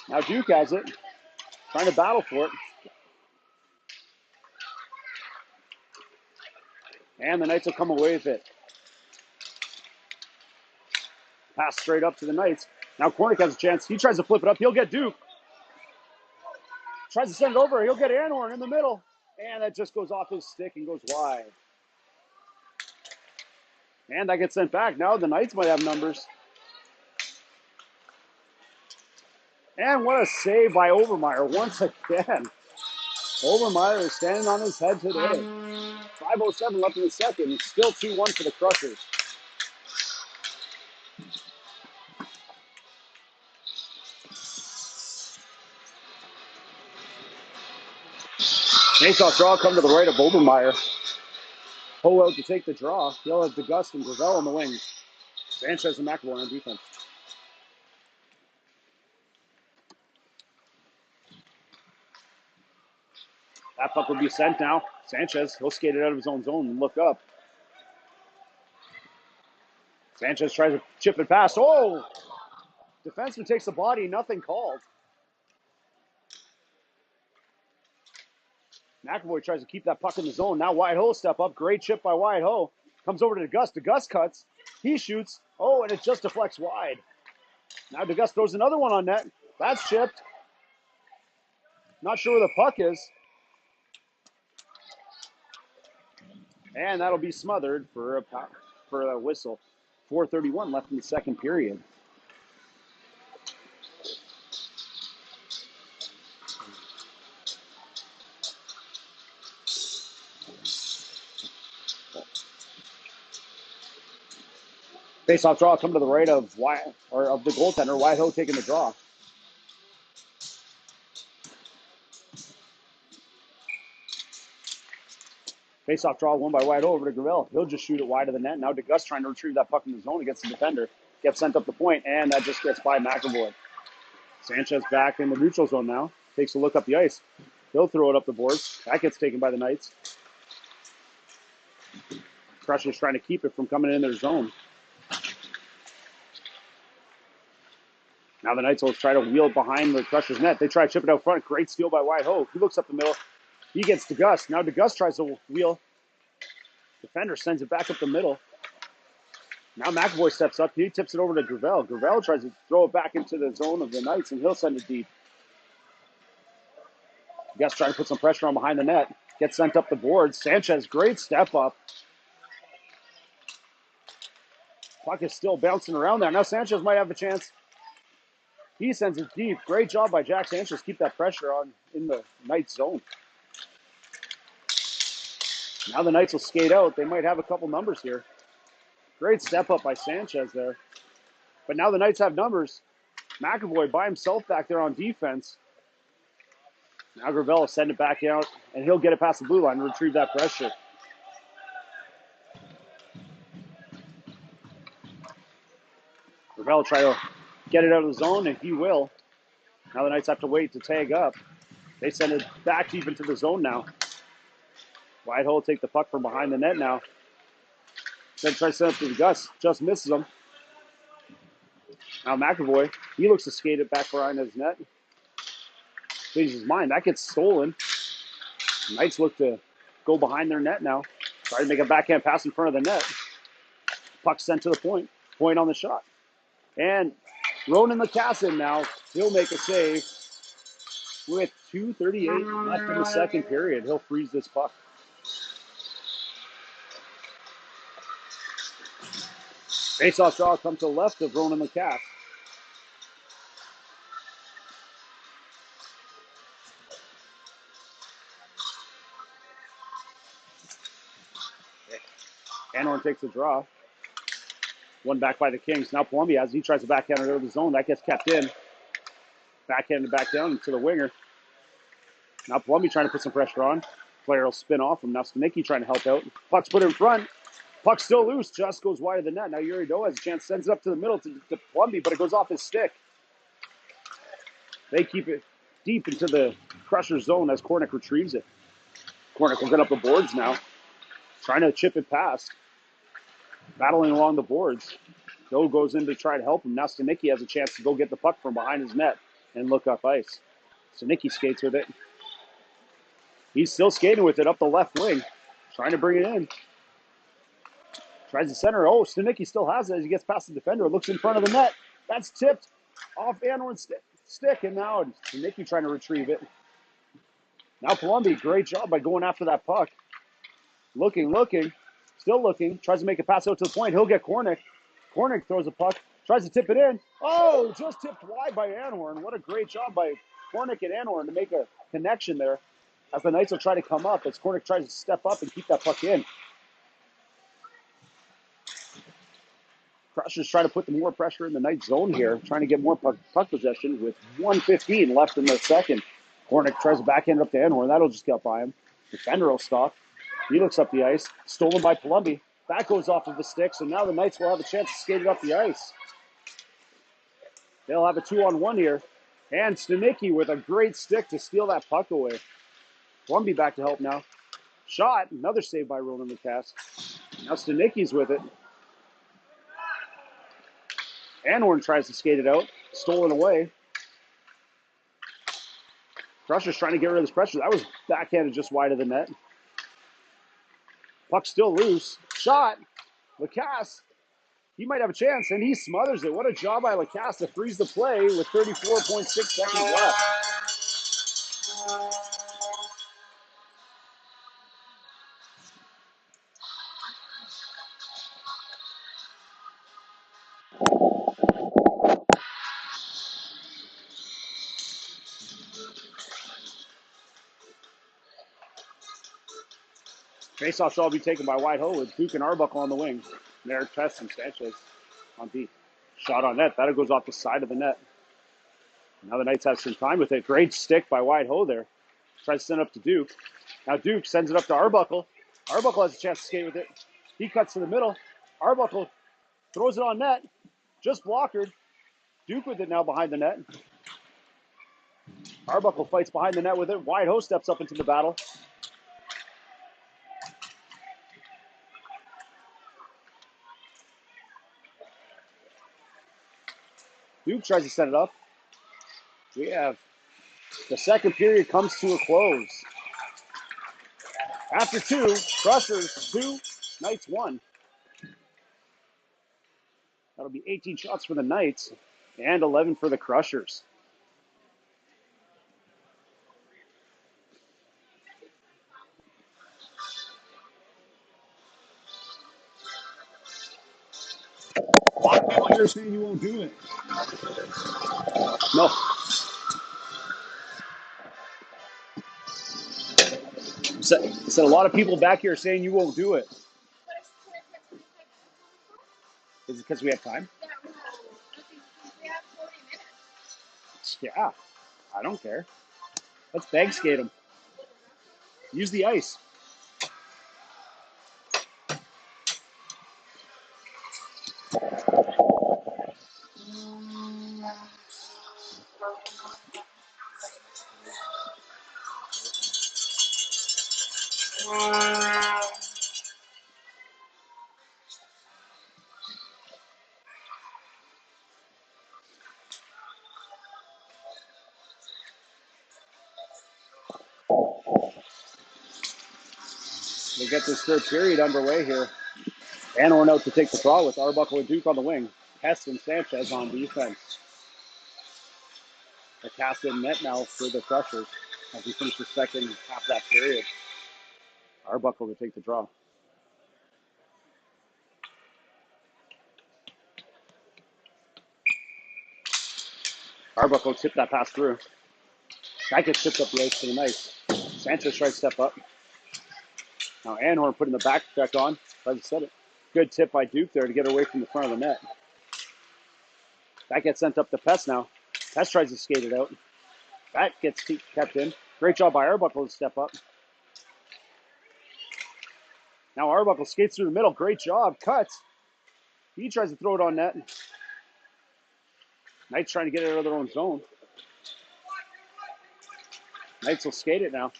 Now Duke has it. Trying to battle for it. And the Knights will come away with it. Pass straight up to the Knights. Now Cornick has a chance. He tries to flip it up. He'll get Duke. Tries to send it over. He'll get Anhorn in the middle. And that just goes off his stick and goes wide. And that gets sent back. Now the Knights might have numbers. And what a save by Overmeyer once again. Overmeyer is standing on his head today. 5:07 left in the second. It's still 2-1 for the Crushers. Face-off draw come to the right of Obermeyer. Ho out to take the draw. He'll have DeGust and Gravel on the wings. Sanchez and McAvoy on defense. That puck will be sent now. Sanchez, he'll skate it out of his own zone and look up. Sanchez tries to chip it past. Oh! Defenseman takes the body, nothing called. McAvoy tries to keep that puck in the zone. Now Wyatt-Ho step up. Great chip by Wyatt-Ho. Comes over to DeGus. DeGus cuts. He shoots. Oh, and it just deflects wide. Now DeGus throws another one on net. That's chipped. Not sure where the puck is. And that'll be smothered for a whistle. 4:31 left in the second period. Face-off draw come to the right of of the goaltender. Wyatt-Ho taking the draw. Face-off draw won by Wyatt-Ho over to Gravel. He'll just shoot it wide of the net. Now DeGus trying to retrieve that puck in the zone against the defender. Gets sent up the point, and that just gets by McAvoy. Sanchez back in the neutral zone now. Takes a look up the ice. He'll throw it up the boards. That gets taken by the Knights. Crushers trying to keep it from coming in their zone. Now the Knights will try to wheel behind the Crushers' net. They try to chip it out front. Great steal by Wyatt-Ho. He looks up the middle. He gets DeGus. Now DeGus tries to wheel. Defender sends it back up the middle. Now McAvoy steps up. He tips it over to Gravel. Gravel tries to throw it back into the zone of the Knights, and he'll send it deep. DeGus trying to put some pressure on behind the net. Gets sent up the board. Sanchez, great step up. Puck is still bouncing around there. Now Sanchez might have a chance. He sends it deep. Great job by Jack Sanchez. Keep that pressure on in the Knights zone. Now the Knights will skate out. They might have a couple numbers here. Great step up by Sanchez there. But now the Knights have numbers. McAvoy by himself back there on defense. Now Gravel will send it back out, and he'll get it past the blue line and retrieve that pressure. Gravel will try to get it out of the zone, and he will. Now the Knights have to wait to tag up. They send it back deep into the zone now. Wyatt-Ho will take the puck from behind the net now. Then tries to send it to DeGus. Just misses him. Now McAvoy, he looks to skate it back behind his net. Changes his mind. That gets stolen. Knights look to go behind their net now. Try to make a backhand pass in front of the net. Puck sent to the point. Point on the shot. And Ronan Lacassin now, he'll make a save with 2:38 left in the second period. He'll freeze this puck. Face-off draw comes to the left of Ronan Lacasse. Anhorn takes the draw. One back by the Kings. Now Palumbi, as he tries to backhand it out of the zone, that gets kept in. Backhanded back down to the winger. Now Palumbi trying to put some pressure on. Player will spin off him. Now Stanicki trying to help out. Puck's put in front. Puck still loose. Just goes wide of the net. Now Yuri Doe has a chance. Sends it up to the middle to Palumbi, but it goes off his stick. They keep it deep into the Crusher zone as Kornick retrieves it. Kornick will get up the boards now. Trying to chip it past. Battling along the boards. Doe goes in to try to help him. Now Stanicki has a chance to go get the puck from behind his net and look up ice. Stanicki skates with it. He's still skating with it up the left wing. Trying to bring it in. Tries to center. Oh, Stanicki still has it as he gets past the defender. Looks in front of the net. That's tipped off Anhorn's stick. And now Stanicki trying to retrieve it. Now Palumbi, great job by going after that puck. Looking. Still looking. Tries to make a pass out to the point. He'll get Kornick. Kornick throws a puck. Tries to tip it in. Oh, just tipped wide by Anhorn. What a great job by Kornick and Anhorn to make a connection there. As the Knights will try to come up, as Kornick tries to step up and keep that puck in. Crushers try to put more pressure in the Knights zone here, trying to get more puck possession with 1:15 left in the second. Kornick tries to backhand it up to Anhorn. That'll just get by him. Defender will stop. He looks up the ice. Stolen by Palumbi. That goes off of the stick, so now the Knights will have a chance to skate it up the ice. They'll have a 2-on-1 here. And Stanicki with a great stick to steal that puck away. Brumby back to help now. Shot. Another save by Ronan Lacasse. Now Stanicki's with it. Anhorn tries to skate it out. Stolen away. Crusher's trying to get rid of this pressure. That was backhanded just wide of the net. Puck still loose. Shot. Lacasse. He might have a chance, and he smothers it. What a job by Lacasse to freeze the play with 34.6 seconds left. Faceoff shall be taken by Whitehoe with Duke and Arbuckle on the wing. There, Tess and Sanchez on D. Shot on net. That goes off the side of the net. Now the Knights have some time with it. Great stick by Whitehoe there. Tries to send it up to Duke. Now Duke sends it up to Arbuckle. Arbuckle has a chance to skate with it. He cuts to the middle. Arbuckle throws it on net. Just blockered. Duke with it now behind the net. Arbuckle fights behind the net with it. Whitehoe steps up into the battle. Duke tries to set it up. We have the second period comes to a close. After two, Crushers 2, Knights 1. That'll be 18 shots for the Knights and 11 for the Crushers. A lot of people here are saying you won't do it. No. Said a lot of people back here saying you won't do it. Is it because we have time? Yeah, I don't care. Let's bag skate them. Use the ice. We'll get this third period underway here. Anhorn out to take the draw with Arbuckle and Duke on the wing. Hess and Sanchez on defense. The cast in net now for the Crushers as we finish the second half of that period. Arbuckle to take the draw. Arbuckle tipped that pass through. That gets tipped up the ice to the Knights. Sanchez tries to step up. Now Anhorn putting the back check on. Tries to set it. Good tip by Duke there to get away from the front of the net. That gets sent up to Pest now. Pest tries to skate it out. That gets kept in. Great job by Arbuckle to step up. Now Arbuckle skates through the middle. Great job. Cuts. He tries to throw it on net. Knights trying to get it out of their own zone. Knights will skate it now.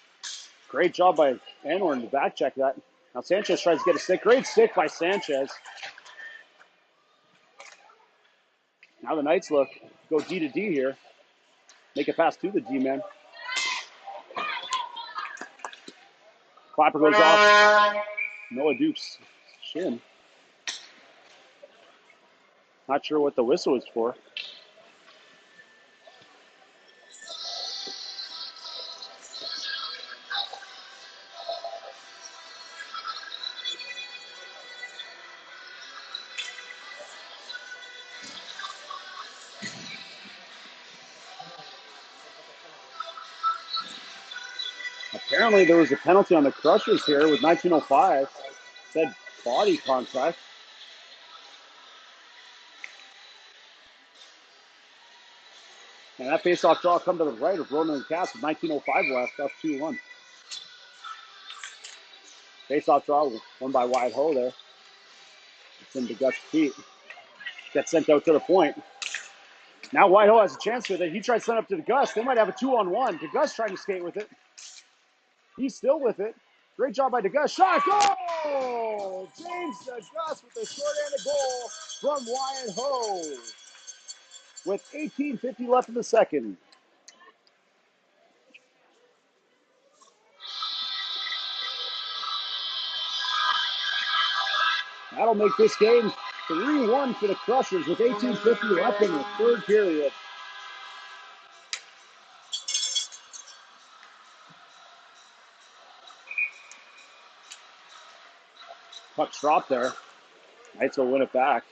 Great job by Anhorn to back check that. Now Sanchez tries to get a stick. Great stick by Sanchez. Now the Knights look. Go D to D here. Make it pass to the D-man. Clapper goes off. Noah Duke's shin. Not sure what the whistle is for. Apparently there was a penalty on the Crushers here with 19:05. Said body contact. And that face-off draw come to the right of Ronan and Cass with 19:05 left. That's 2-1. Face-off draw won by Whitehoe there. It's into Gus' feet. Gets sent out to the point. Now Whitehoe has a chance with it. He tries to send up to the Gus. They might have a 2-on-1. The Gus trying to skate with it. He's still with it. Great job by DeGus. Shot, goal! James DeGus with a short-handed goal from Wyatt Ho with 18:50 left in the second. That'll make this game 3-1 for the Crushers with 18:50 left in the third period. Puck's dropped there. Knights will win it back.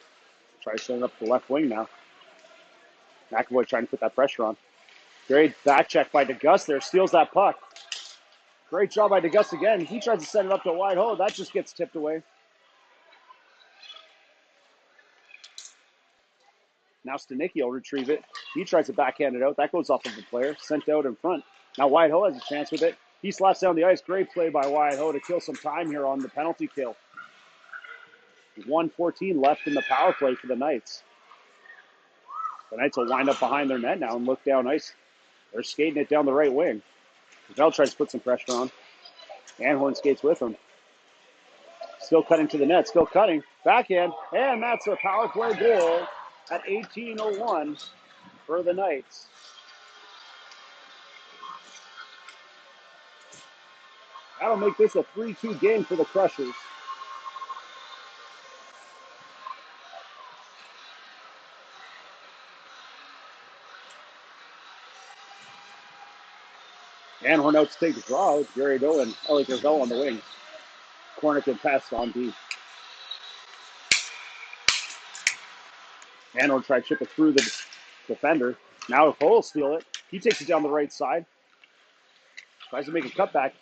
Try setting up the left wing now. McAvoy trying to put that pressure on. Great back check by DeGus there. Steals that puck. Great job by DeGus again. He tries to send it up to a wide hole. That just gets tipped away. Now Stanicki will retrieve it. He tries to backhand it out. That goes off of the player. Sent out in front. Now Wyatt Ho has a chance with it. He slaps down the ice. Great play by Wyatt Ho to kill some time here on the penalty kill. 1:14 left in the power play for the Knights. The Knights will wind up behind their net now and look down ice. They're skating it down the right wing. Bell tries to put some pressure on. Anhorn skates with him. Still cutting to the net. Still cutting. Backhand. And that's a power play goal at 18:01 for the Knights. That'll make this a 3-2 game for the Crushers. Anhorn out to take the draw with Gary Doe and Ellie Gravel on the wings. Cornick and pass on D. Anhorn tried to chip it through the defender. Now if Cole steal it, he takes it down the right side. Tries to make a cutback.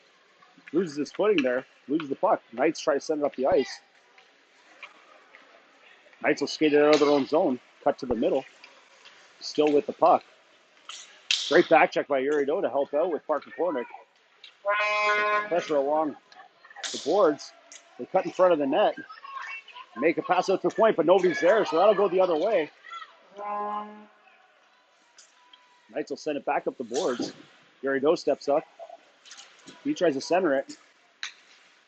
Loses his footing there. Loses the puck. Knights try to send it up the ice. Knights will skate it out of their own zone. Cut to the middle. Still with the puck. Great back check by Yuri Doe to help out with Parker Cornick. Pressure along the boards. They cut in front of the net. Make a pass out to the point, but nobody's there, so that'll go the other way. Knights will send it back up the boards. Gary Doe steps up. He tries to center it.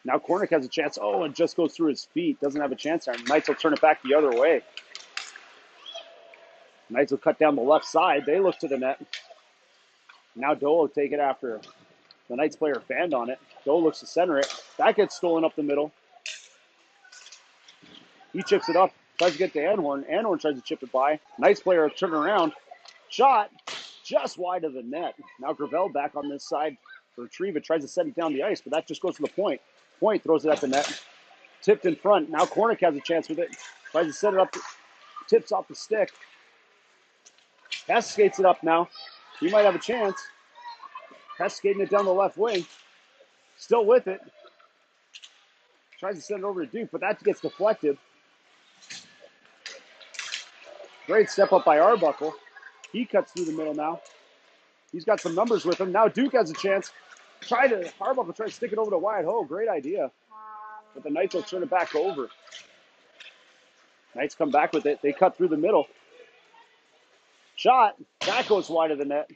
Now Cornick has a chance. Oh, it just goes through his feet. Doesn't have a chance there. Knights will turn it back the other way. Knights will cut down the left side. They look to the net. Now Doe will take it after the Knights player fanned on it. Doe looks to center it. That gets stolen up the middle. He chips it up. Tries to get to Anhorn. Anhorn tries to chip it by. Knights player turning around. Shot just wide of the net. Now Gravel back on this side to retrieve it. Tries to send it down the ice, but that just goes to the point. Point throws it at the net. Tipped in front. Now Cornick has a chance with it. Tries to set it up. Tips off the stick. Hess skates it up now. He might have a chance. Hess skating it down the left wing. Still with it. Tries to send it over to Duke, but that gets deflected. Great step up by Arbuckle. He cuts through the middle now. He's got some numbers with him. Now Duke has a chance. Arbuckle tries to stick it over to Wyatt Ho. Great idea. But the Knights will turn it back over. Knights come back with it. They cut through the middle. Shot. That goes wide of the net.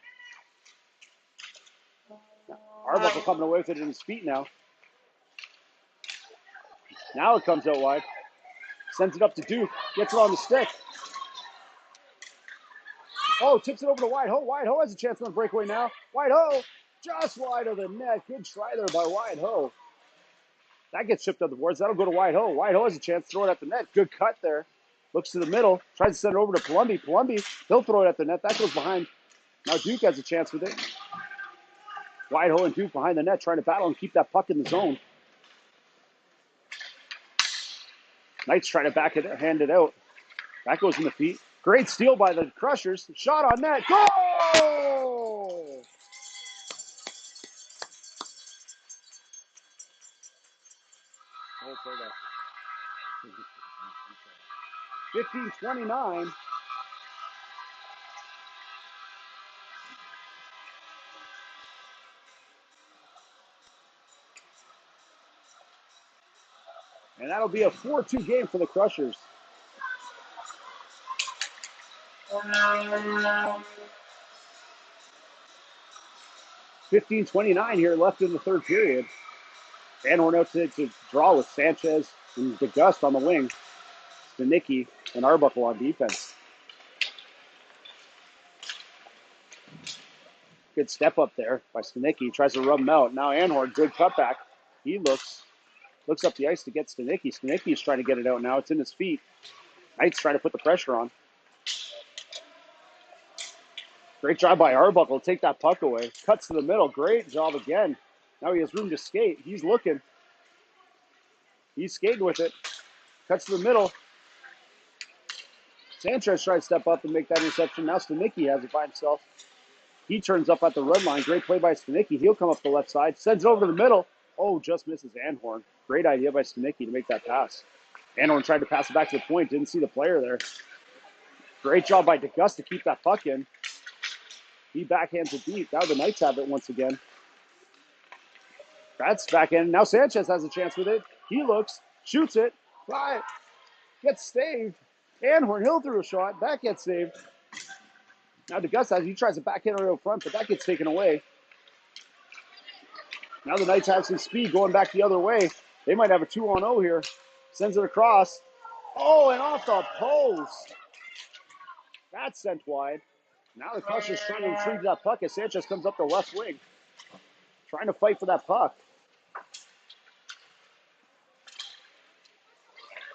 Arbuckle coming away with it in his feet now. Now it comes out wide. Sends it up to Duke. Gets it on the stick. Oh, tips it over to Wyatt Ho. Wyatt Ho has a chance on the breakaway now. Wyatt Ho just wide of the net. Good try there by Wyatt Ho. That gets chipped up the boards. That'll go to Wyatt Ho. Wyatt Ho has a chance to throw it at the net. Good cut there. Looks to the middle. Tries to send it over to Palumbi. Palumbi, he'll throw it at the net. That goes behind. Now Duke has a chance with it. Wyatt Ho and Duke behind the net trying to battle and keep that puck in the zone. Knights try to hand it out. That goes in the feet. Great steal by the Crushers. Shot on net. Goal! Oh, play that. 15-29. And that'll be a 4-2 game for the Crushers. 15:29 here left in the third period. Van Horn out to draw with Sanchez and DeGust on the wing. Stanicki and Arbuckle on defense. Good step up there by Stanicki. Tries to rub him out. Now Anhorn, good cutback. He looks up the ice to get Stanicki. Stanicki's trying to get it out now. It's in his feet. Knight's trying to put the pressure on. Great job by Arbuckle to take that puck away. Cuts to the middle. Great job again. Now he has room to skate. He's looking. He's skating with it. Cuts to the middle. Sanchez tries to step up and make that interception. Now Stanicki has it by himself. He turns up at the red line. Great play by Stanicki. He'll come up the left side. Sends it over to the middle. Oh, just misses Anhorn. Great idea by Stanicki to make that pass. Anhorn tried to pass it back to the point. Didn't see the player there. Great job by DeGust to keep that puck in. He backhands it deep. Now the Knights have it once again. That's backhand. Now Sanchez has a chance with it. He looks, shoots it. Right. Gets saved. Anhorn, he'll through a shot. That gets saved. Now DeGust has, he tries to backhand right out front, but that gets taken away. Now the Knights have some speed going back the other way. They might have a 2-on-0 here. Sends it across. Oh, and off the post. That's sent wide. Now the Crushers trying to retrieve that puck as Sanchez comes up the left wing. Trying to fight for that puck.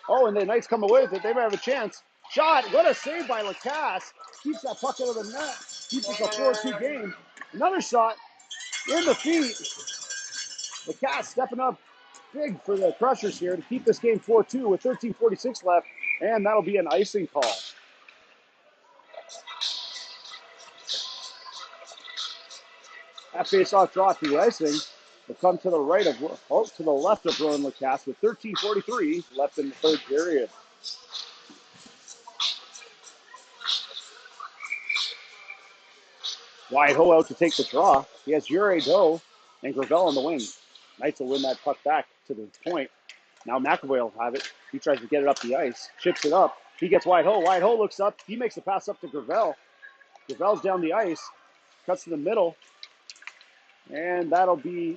Oh, and the Knights come away with it. They might have a chance. Shot. What a save by Lacasse. Keeps that puck out of the net. Keeps it a 4-2 game. Another shot in the feet. Lacasse stepping up big for the Crushers here to keep this game 4-2 with 13:46 left. And that'll be an icing call. That face-off draw to the icing will come to the right of, to the left of Rowan Lacasse with 13:43 left in the third period. Wyatt Ho out to take the draw. He has Ure Doe and Gravel on the wing. Knights will win that puck back to the point. Now McAvoy will have it. He tries to get it up the ice. Chips it up. He gets Wyatt Ho. Wyatt Ho looks up. He makes the pass up to Gravel. Gravel's down the ice. Cuts to the middle. And that'll be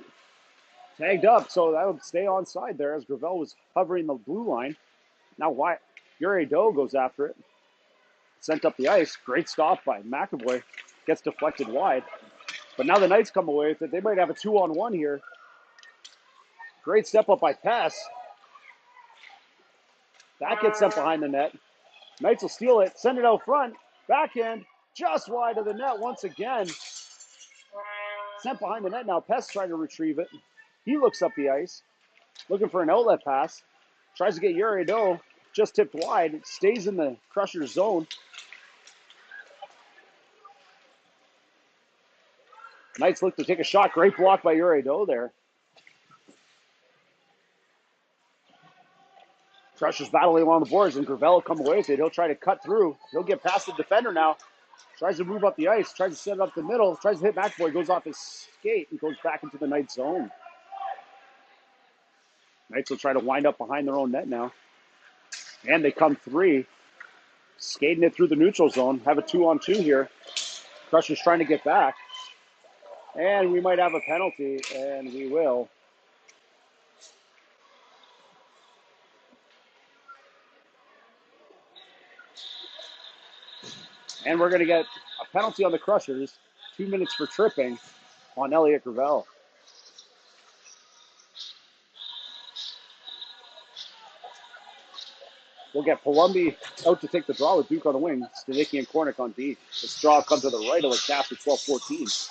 tagged up. So that'll stay onside there as Gravel was hovering the blue line. Now Wyatt, Ure Doe goes after it. Sent up the ice. Great stop by McAvoy. Gets deflected wide. But now the Knights come away with it. They might have a 2-on-1 here. Great step up by Pass. That gets sent behind the net. Knights will steal it. Send it out front. Backhand. Just wide of the net once again. Sent behind the net now. Pest trying to retrieve it. He looks up the ice. Looking for an outlet pass. Tries to get Ure Doe. Just tipped wide. It stays in the Crushers zone. Knights look to take a shot. Great block by Ure Doe there. Crushers battling along the boards, and Gravel will come away with it. He'll try to cut through. He'll get past the defender now. Tries to move up the ice. Tries to set it up the middle. Tries to hit McAvoy. Goes off his skate and goes back into the Knights zone. Knights will try to wind up behind their own net now. And they come three. Skating it through the neutral zone. Have a 2-on-2 here. Crushers trying to get back. And we might have a penalty, and we will. And we're going to get a penalty on the Crushers. 2 minutes for tripping on Elliot Gravel. We'll get Palumbi out to take the draw with Duke on the wing. Stanicki and Kornick on D. This draw comes to the right of the cap at 12:14.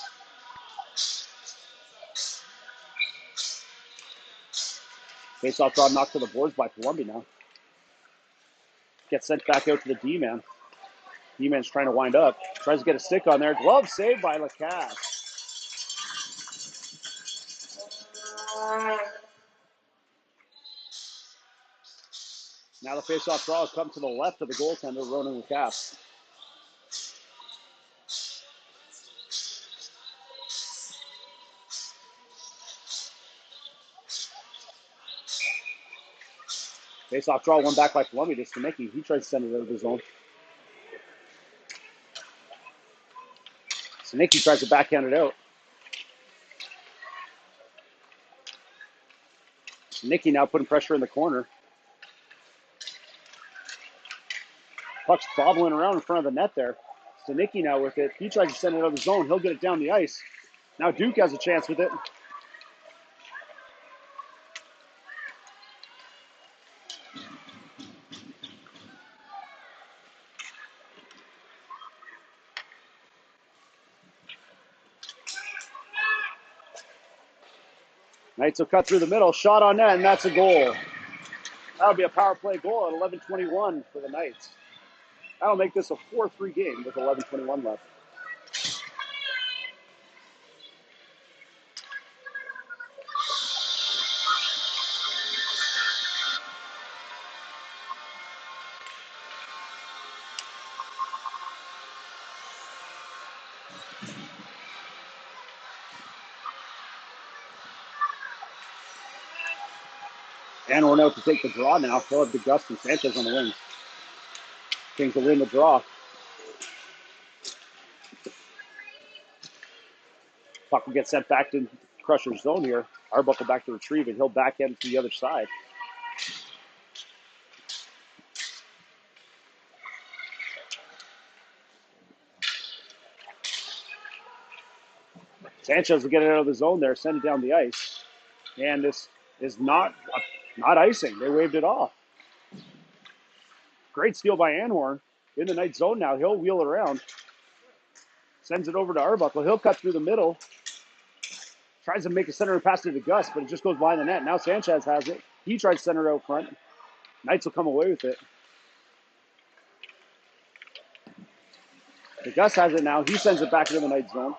Face-off draw knocked to the boards by Palumbi now. Gets sent back out to the D-man. D-man's trying to wind up. Tries to get a stick on there. Glove saved by Lacasse. Now the face-off draw has come to the left of the goaltender, Ronan Lacasse. Face-off draw, one back by Palumbi to Stanicki. He tries to send it out of the zone. Stanicki tries to backhand it out. Nicky now putting pressure in the corner. Puck's bobbling around in front of the net there. Nicky now with it. He tries to send it out of the zone. He'll get it down the ice. Now Duke has a chance with it. Knights will cut through the middle. Shot on net, and that's a goal. That'll be a power play goal at 11:21 for the Knights. That'll make this a 4-3 game with 11:21 left. And we're out to take the draw now. They'll have DeGust and Sanchez on the wings. Kings will win the draw. Puck will get sent back to Crusher's zone here. Arbuckle back to retrieve it. He'll backhand to the other side. Sanchez will get it out of the zone there, send it down the ice. And this is not icing. They waved it off. Great steal by Anhorn. In the Knight zone now. He'll wheel it around. Sends it over to Arbuckle. He'll cut through the middle. Tries to make a center pass to Gus, but it just goes behind the net. Now Sanchez has it. He tries to center it out front. Knights will come away with it. Gus has it now. He sends it back into the Knight zone.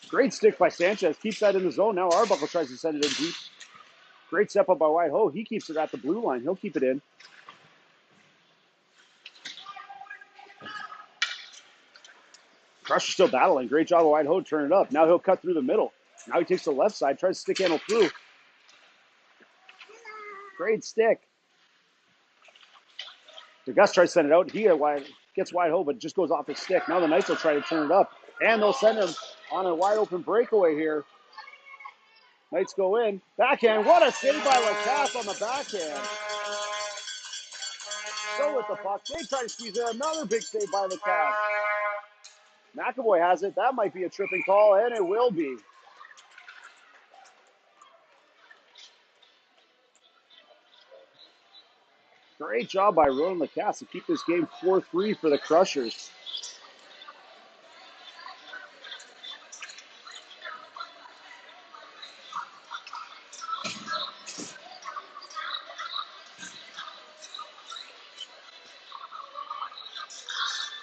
Great stick by Sanchez. Keeps that in the zone. Now Arbuckle tries to send it in deep. Great step up by Whitehoe. He keeps it at the blue line. He'll keep it in. Crusher still battling. Great job of Whitehoe to turn it up. Now he'll cut through the middle. Now he takes the left side. Tries to stick handle through. Great stick. Gus tries to send it out. He gets Whitehoe, but just goes off his stick. Now the Knights will try to turn it up. And they'll send him on a wide open breakaway here. Knights go in. Backhand. What a save by Lacasse on the backhand. Still with the puck. They try to squeeze in. Another big save by Lacasse. McAvoy has it. That might be a tripping call, and it will be. Great job by Rowan Lacasse to keep this game 4-3 for the Crushers.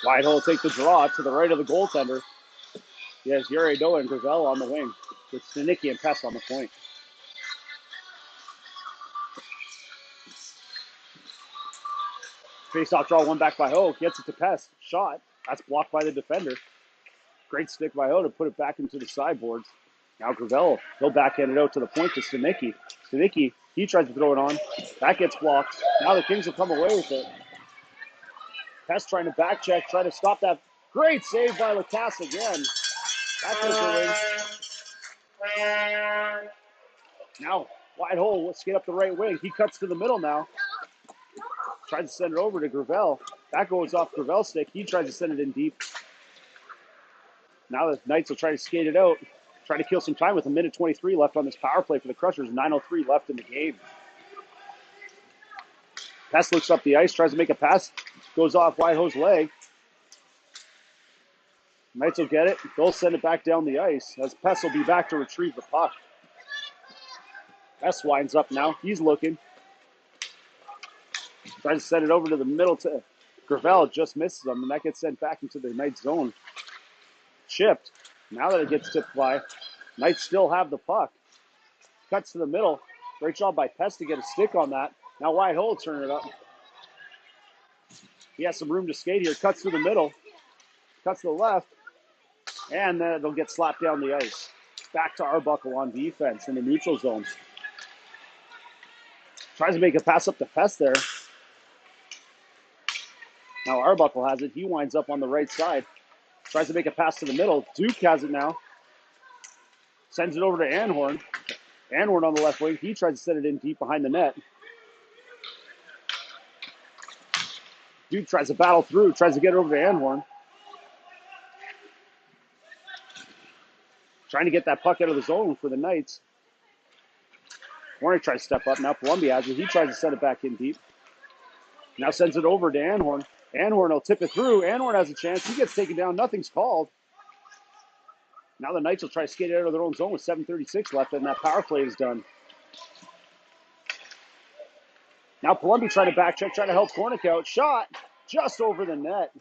Whitehoe will take the draw to the right of the goaltender. He has Yurido and Gravel on the wing with Stanicki and Pest on the point. Face-off draw, one back by Ho. Gets it to Pest. Shot. That's blocked by the defender. Great stick by Ho to put it back into the sideboards. Now Gravel, he'll backhand it out to the point to Stanicki. Stanicki, he tries to throw it on. That gets blocked. Now the Kings will come away with it. Pest trying to back check, trying to stop that. Great save by Lacasse again. That goes the wing. Now Whitehoe will skate up the right wing. He cuts to the middle now. Tries to send it over to Gravel. That goes off Gravel's stick. He tries to send it in deep. Now the Knights will try to skate it out. Try to kill some time with 1:23 left on this power play for the Crushers. 9:03 left in the game. Pest looks up the ice, tries to make a pass. Goes off Whitehoe's leg. Knights will get it. They'll send it back down the ice as Pest will be back to retrieve the puck. Pest winds up now. He's looking. Tries to send it over to the middle to Gravel. Just misses him, and that gets sent back into the Knights zone. Chipped. Now that it gets tipped by, Knights still have the puck. Cuts to the middle. Great job by Pest to get a stick on that. Now Whitehoe will turn it up. He has some room to skate here. Cuts to the middle. Cuts to the left. And then they'll get slapped down the ice. Back to Arbuckle on defense in the neutral zone. Tries to make a pass up to Pest there. Now Arbuckle has it. He winds up on the right side. Tries to make a pass to the middle. Duke has it now. Sends it over to Anhorn. Anhorn on the left wing. He tries to set it in deep behind the net. Duke tries to battle through, tries to get it over to Anhorn. Trying to get that puck out of the zone for the Knights. Horner tries to step up. Now Columbia has it. He tries to set it back in deep. Now sends it over to Anhorn. Anhorn will tip it through. Anhorn has a chance. He gets taken down. Nothing's called. Now the Knights will try to skate it out of their own zone with 7:36 left, and that power play is done. Now Columbia trying to back check, trying to help Kornick out. Shot just over the net.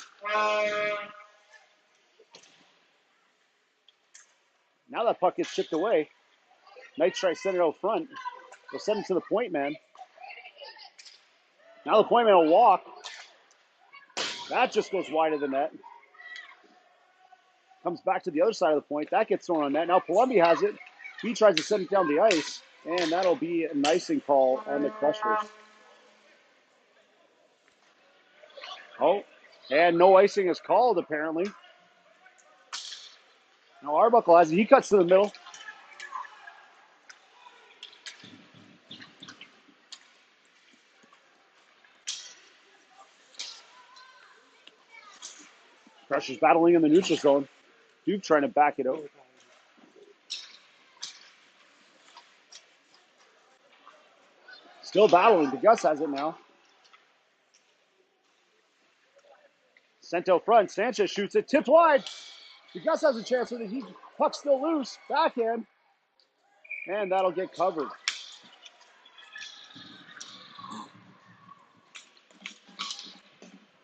Now that puck gets chipped away. Knights try to send it out front. They'll send it to the point man. Now the point man will walk. That just goes wide of the net. Comes back to the other side of the point. That gets thrown on net. Now Columbia has it. He tries to send it down the ice. And that'll be an icing call on the Crushers. Oh, and no icing is called apparently. Now Arbuckle has it. He cuts to the middle. Crushers battling in the neutral zone. Duke trying to back it out. Still battling. DeGus has it now. Sent out front. Sanchez shoots it. Tipped wide. DeGus has a chance with it. Puck's still loose. Backhand. And that'll get covered.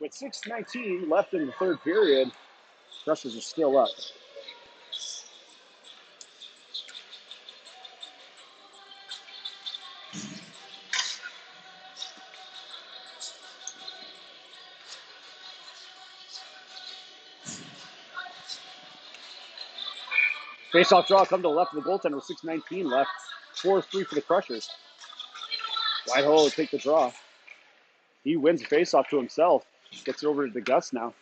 With 6:19 left in the third period, Crushers are still up. Face-off draw come to the left of the goaltender with 6:19 left. 4-3 for the Crushers. Whitehall will take the draw. He wins the face-off to himself. Gets it over to DeGus now.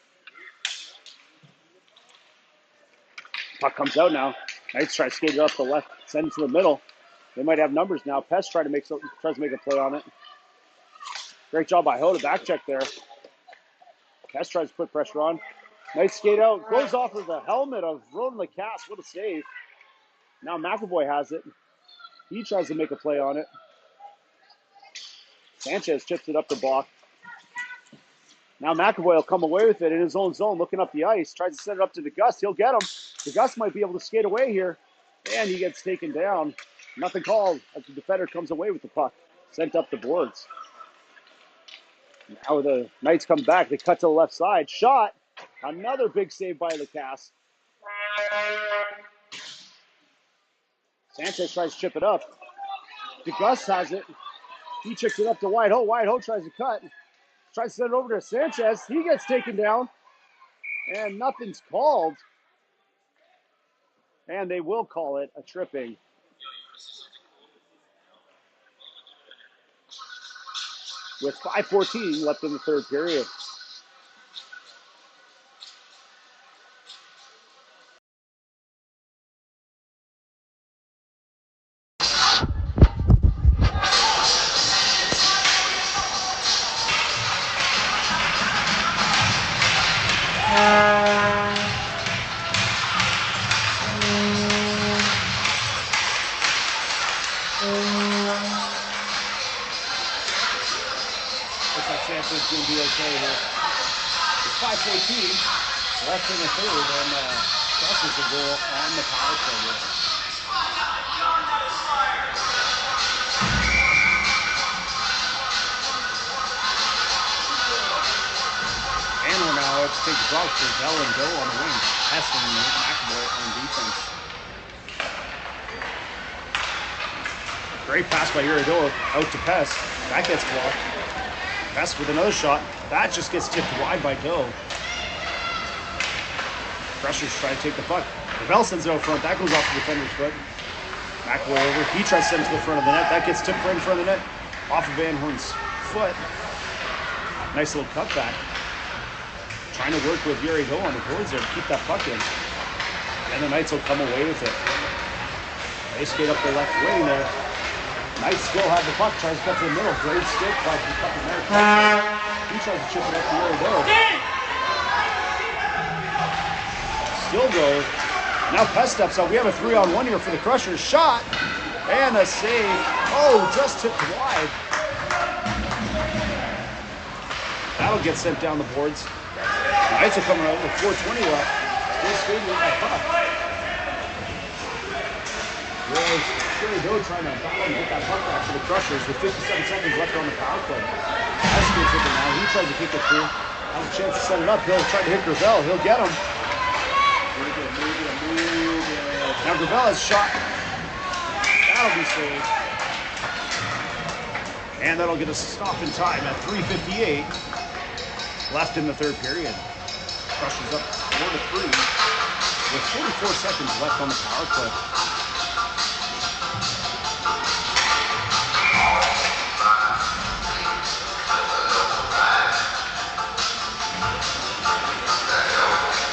Puck comes out now. Knights try to skate it up the left, send it to the middle. They might have numbers now. Pest tries to make a play on it. Great job by Ho to back check there. Pest tries to put pressure on. Nice skate out. Goes off of the helmet of Roden Lacasse. What a save. Now McAvoy has it. He tries to make a play on it. Sanchez chips it up the block. Now McAvoy will come away with it in his own zone, looking up the ice. Tries to set it up to DeGus. He'll get him. DeGus might be able to skate away here. And he gets taken down. Nothing called as the defender comes away with the puck. Sent up the boards. Now the Knights come back. They cut to the left side. Shot. Another big save by Lacasse. Sanchez tries to chip it up. DeGus has it. He chips it up to Whitehoe. Whitehoe tries to cut. Tries to send it over to Sanchez. He gets taken down. And nothing's called. And they will call it a tripping. With 5:14 left in the third period. Looks like Sanchez going to be okay here. It's 5:14 left in the third, and Crushers will go on the power play here. And we're now to take the draw for Bell and Bill on the wing. Heston and McAvoy on defense. Great pass by Iridoa out to Pest. That gets blocked. Pest with another shot. That just gets tipped wide by Doe. Crushers try to take the puck. Bell sends it out front. That goes off the defender's foot. McAvoy over. He tries to send it to the front of the net. That gets tipped right in front of the net. Off of Van Horn's foot. Nice little cutback. Trying to work with Yuri Doe on the boards there to keep that puck in. And the Knights will come away with it. They skate up the left wing there. Knights still have the puck, tries to cut to the middle. Great stick by America. He tries to chip it up the other door. Still goes. Now Pest steps up. We have a 3-on-1 here for the Crushers. Shot and a save. Oh, just tipped wide. That'll get sent down the boards. Knights are coming out with 4:20 left. Still skating with that puck. Sherry Doe trying to battle and get that puck back for the Crushers with 57 seconds left on the power play. Pest gets it now. He tries to kick it through. Has a chance to set it up. He'll try to hit Gravel. He'll get him. Now Gravel has shot. That'll be saved. And that'll get a stop in time at 3:58 left in the third period. Crushers up 4-3 with 44 seconds left on the power play.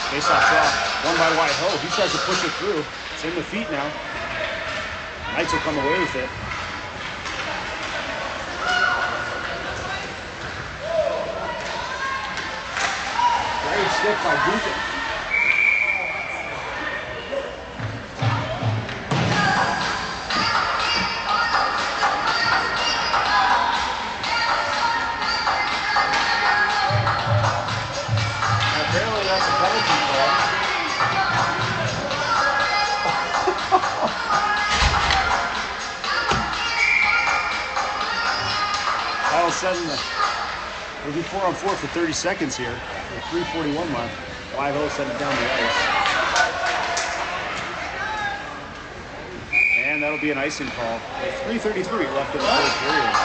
Face-off draw, won by White-Ho. He tries to push it through. It's in the feet now. Knights will come away with it. Great stick by Duke. Apparently that's a penalty call. That'll send it'll be 4-on-4 for 30 seconds here. With 3:41 left. White-Ho sent it down the ice. And that'll be an icing call. With 3:33 left in the third period.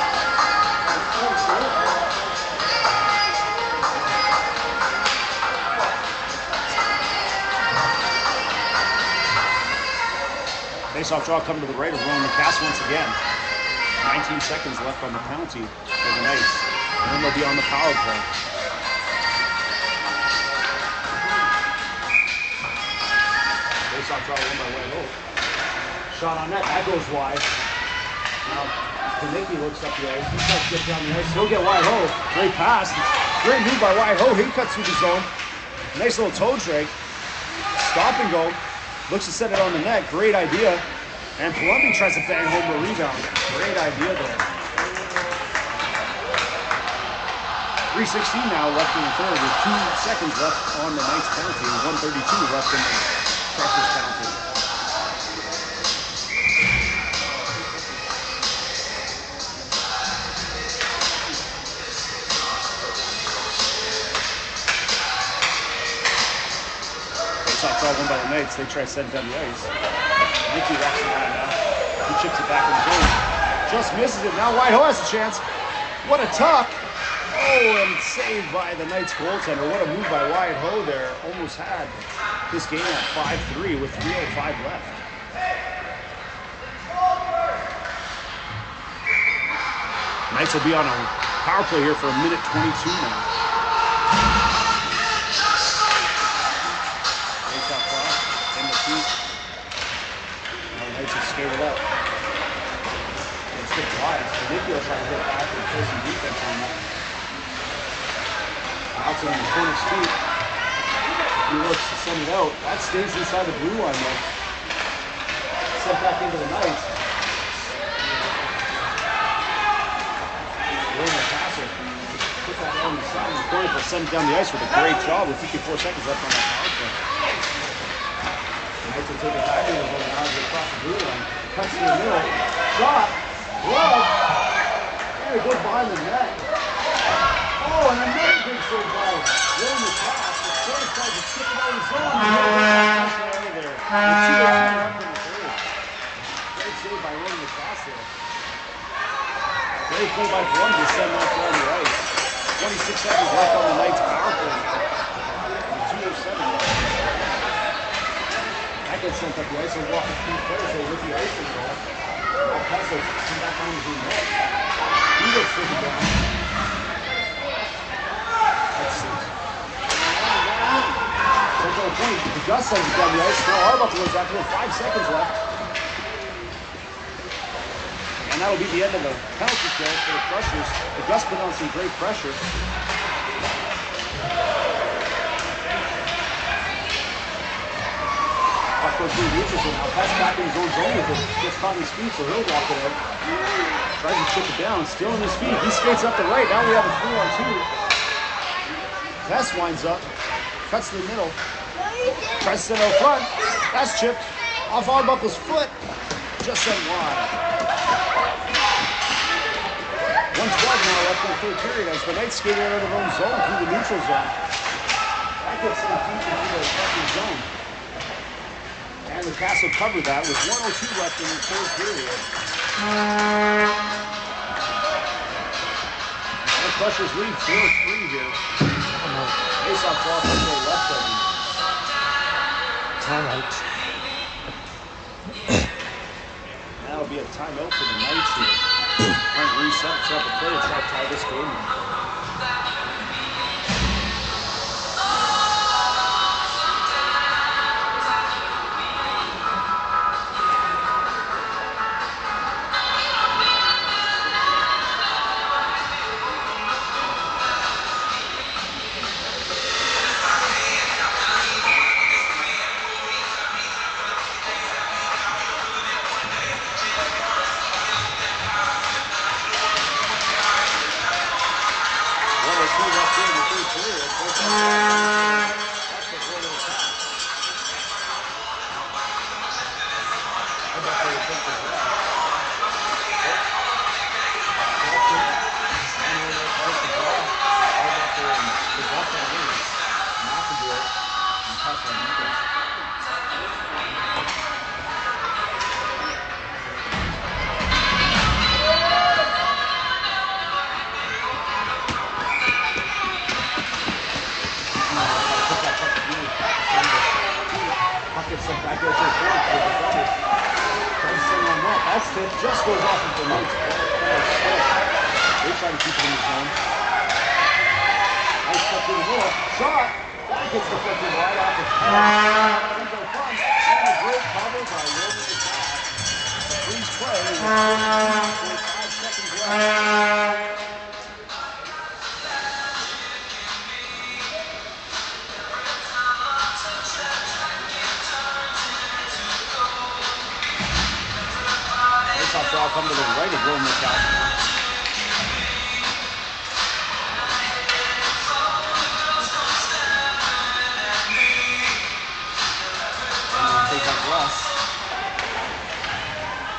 Face-off draw coming to the right of Rowan McCass once again. 19 seconds left on the penalty for the Knights. And then they'll be on the power play. Face-off draw won by White-Ho. Shot on net, that goes wide. Now, Kanicki looks up the ice. He tries to get down the ice. He'll get White-Ho. Great pass. Great move by White-Ho. He cuts through the zone. Nice little toe drag. Stop and go. Looks to set it on the net. Great idea. And Palumbi tries to bang home the rebound. Great idea there. 3:16 now left in the third with 2 seconds left on the Knights penalty and 1:32 left in the Crushers penalty. Face-off draw won by the Knights. They try to set it down the ice. Nicky walks around now. He chips it back in the zone. Just misses it. Now White-Ho has a chance. What a tuck. Oh, and saved by the Knights goaltender. What a move by White-Ho there. Almost had this game at 5-3 with 3:05 left. Knights will be on a power play here for 1:22 now. Face-off draw in the feet. Now the Knights have skated up. It's good wide. Kanicki will try to get back and play some defense on that. Out in the corner's feet. He looks to send it out. That stays inside the blue line though. Sent back into the Knights. William passer. Put that on the side of the corner. They'll send it down the ice with a great job with 54 seconds left on that power play. The Knights will take it back in the zone now as they cross the blue line. Cuts to the middle. Shot. Glove. And it goes behind the net. Oh, and another big save by William McCass. The first tries to skip it out of the zone. Great save by William McCass there. Great play by Palumbi to send that down the ice. 26 seconds left on the Knights power play. 2:07 left. That gets sent up the ice and walk a few players there with the icing ball. Now Pass will come back on his net. He gets taken down. The Gus sends it down the ice. Now Arbuckle is after with 5 seconds left. that'll be the end of the penalty kill for the Crushers. The Gus put on some great pressure. Puck goes through neutral zone. Now pass back in his own zone with it. Gets caught in his feet, so he'll walk it out. Tries to chip it down. Still in his feet. He skates up the right. Now we have a 3-on-2. Tess winds up. Cuts to the middle. Tries to send out front. That's chipped off Arbuckle's foot. Just sent wide. 1:12 now left in the third period as the Knights skated out of their own zone through the neutral zone. That gets some deep into the second zone. And the Castle covered that with 1:02 left in the third period. The Crushers lead 4-3 here. Face-off draw from the left of them. Timeout. That'll be a timeout for the Knights here. Trying to reset, set up a play to try to tie this game. Just goes off of the Knights. They try to keep it in the zone. Nice step through the middle. Shot. That gets deflected right off the pass. And a great cover by William the Cat. Freeze play with 5 seconds left. I'll come to the right of Will McCall. Take that glass.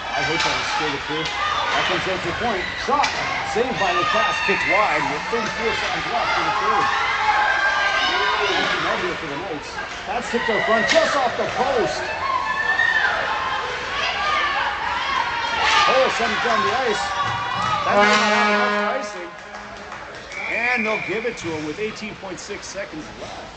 I hope I was straight through. That comes in for a point. Shot. Saved by Lacasse. Kicked wide with 34 seconds left in the third. Another here for the Knights. That's tipped out front just off the post. Oh, sent it down the ice. That's not enough icing. And they'll give it to him with 18.6 seconds left.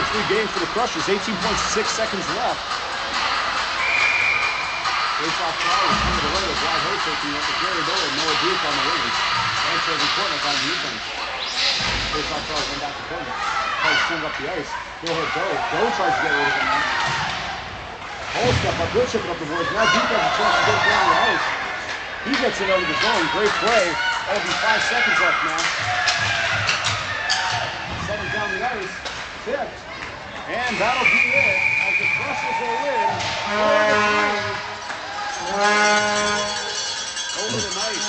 Three games for the Crushers, 18.6 seconds left. Face-off flowers coming to the right of Brad Ho taking up the Jerry Doe and Noah Duke on the wings. Sanchez and Cornick on the defense. Face-off flowers went back to Cornick. Tries to send up the ice. Go ahead, Doe. Doe tries to get rid of him now. Whole step up, good chipping up the boards. Now Duke has a chance to get down the ice. He gets it out of the zone. Great play. That'll be 5 seconds left now. 7 down the ice. Tipped. And that'll be it as the Crushers will win. Over the Knights.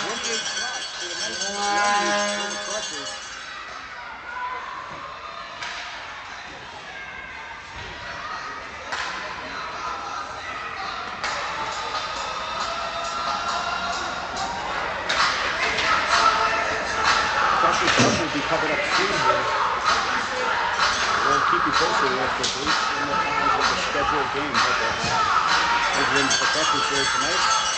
28 shots for the Knights and 20 for the Crushers. Crushers will be covered up soon here. We'll keep you posted with the briefs and the times of the scheduled games. Over in the Crushers here tonight.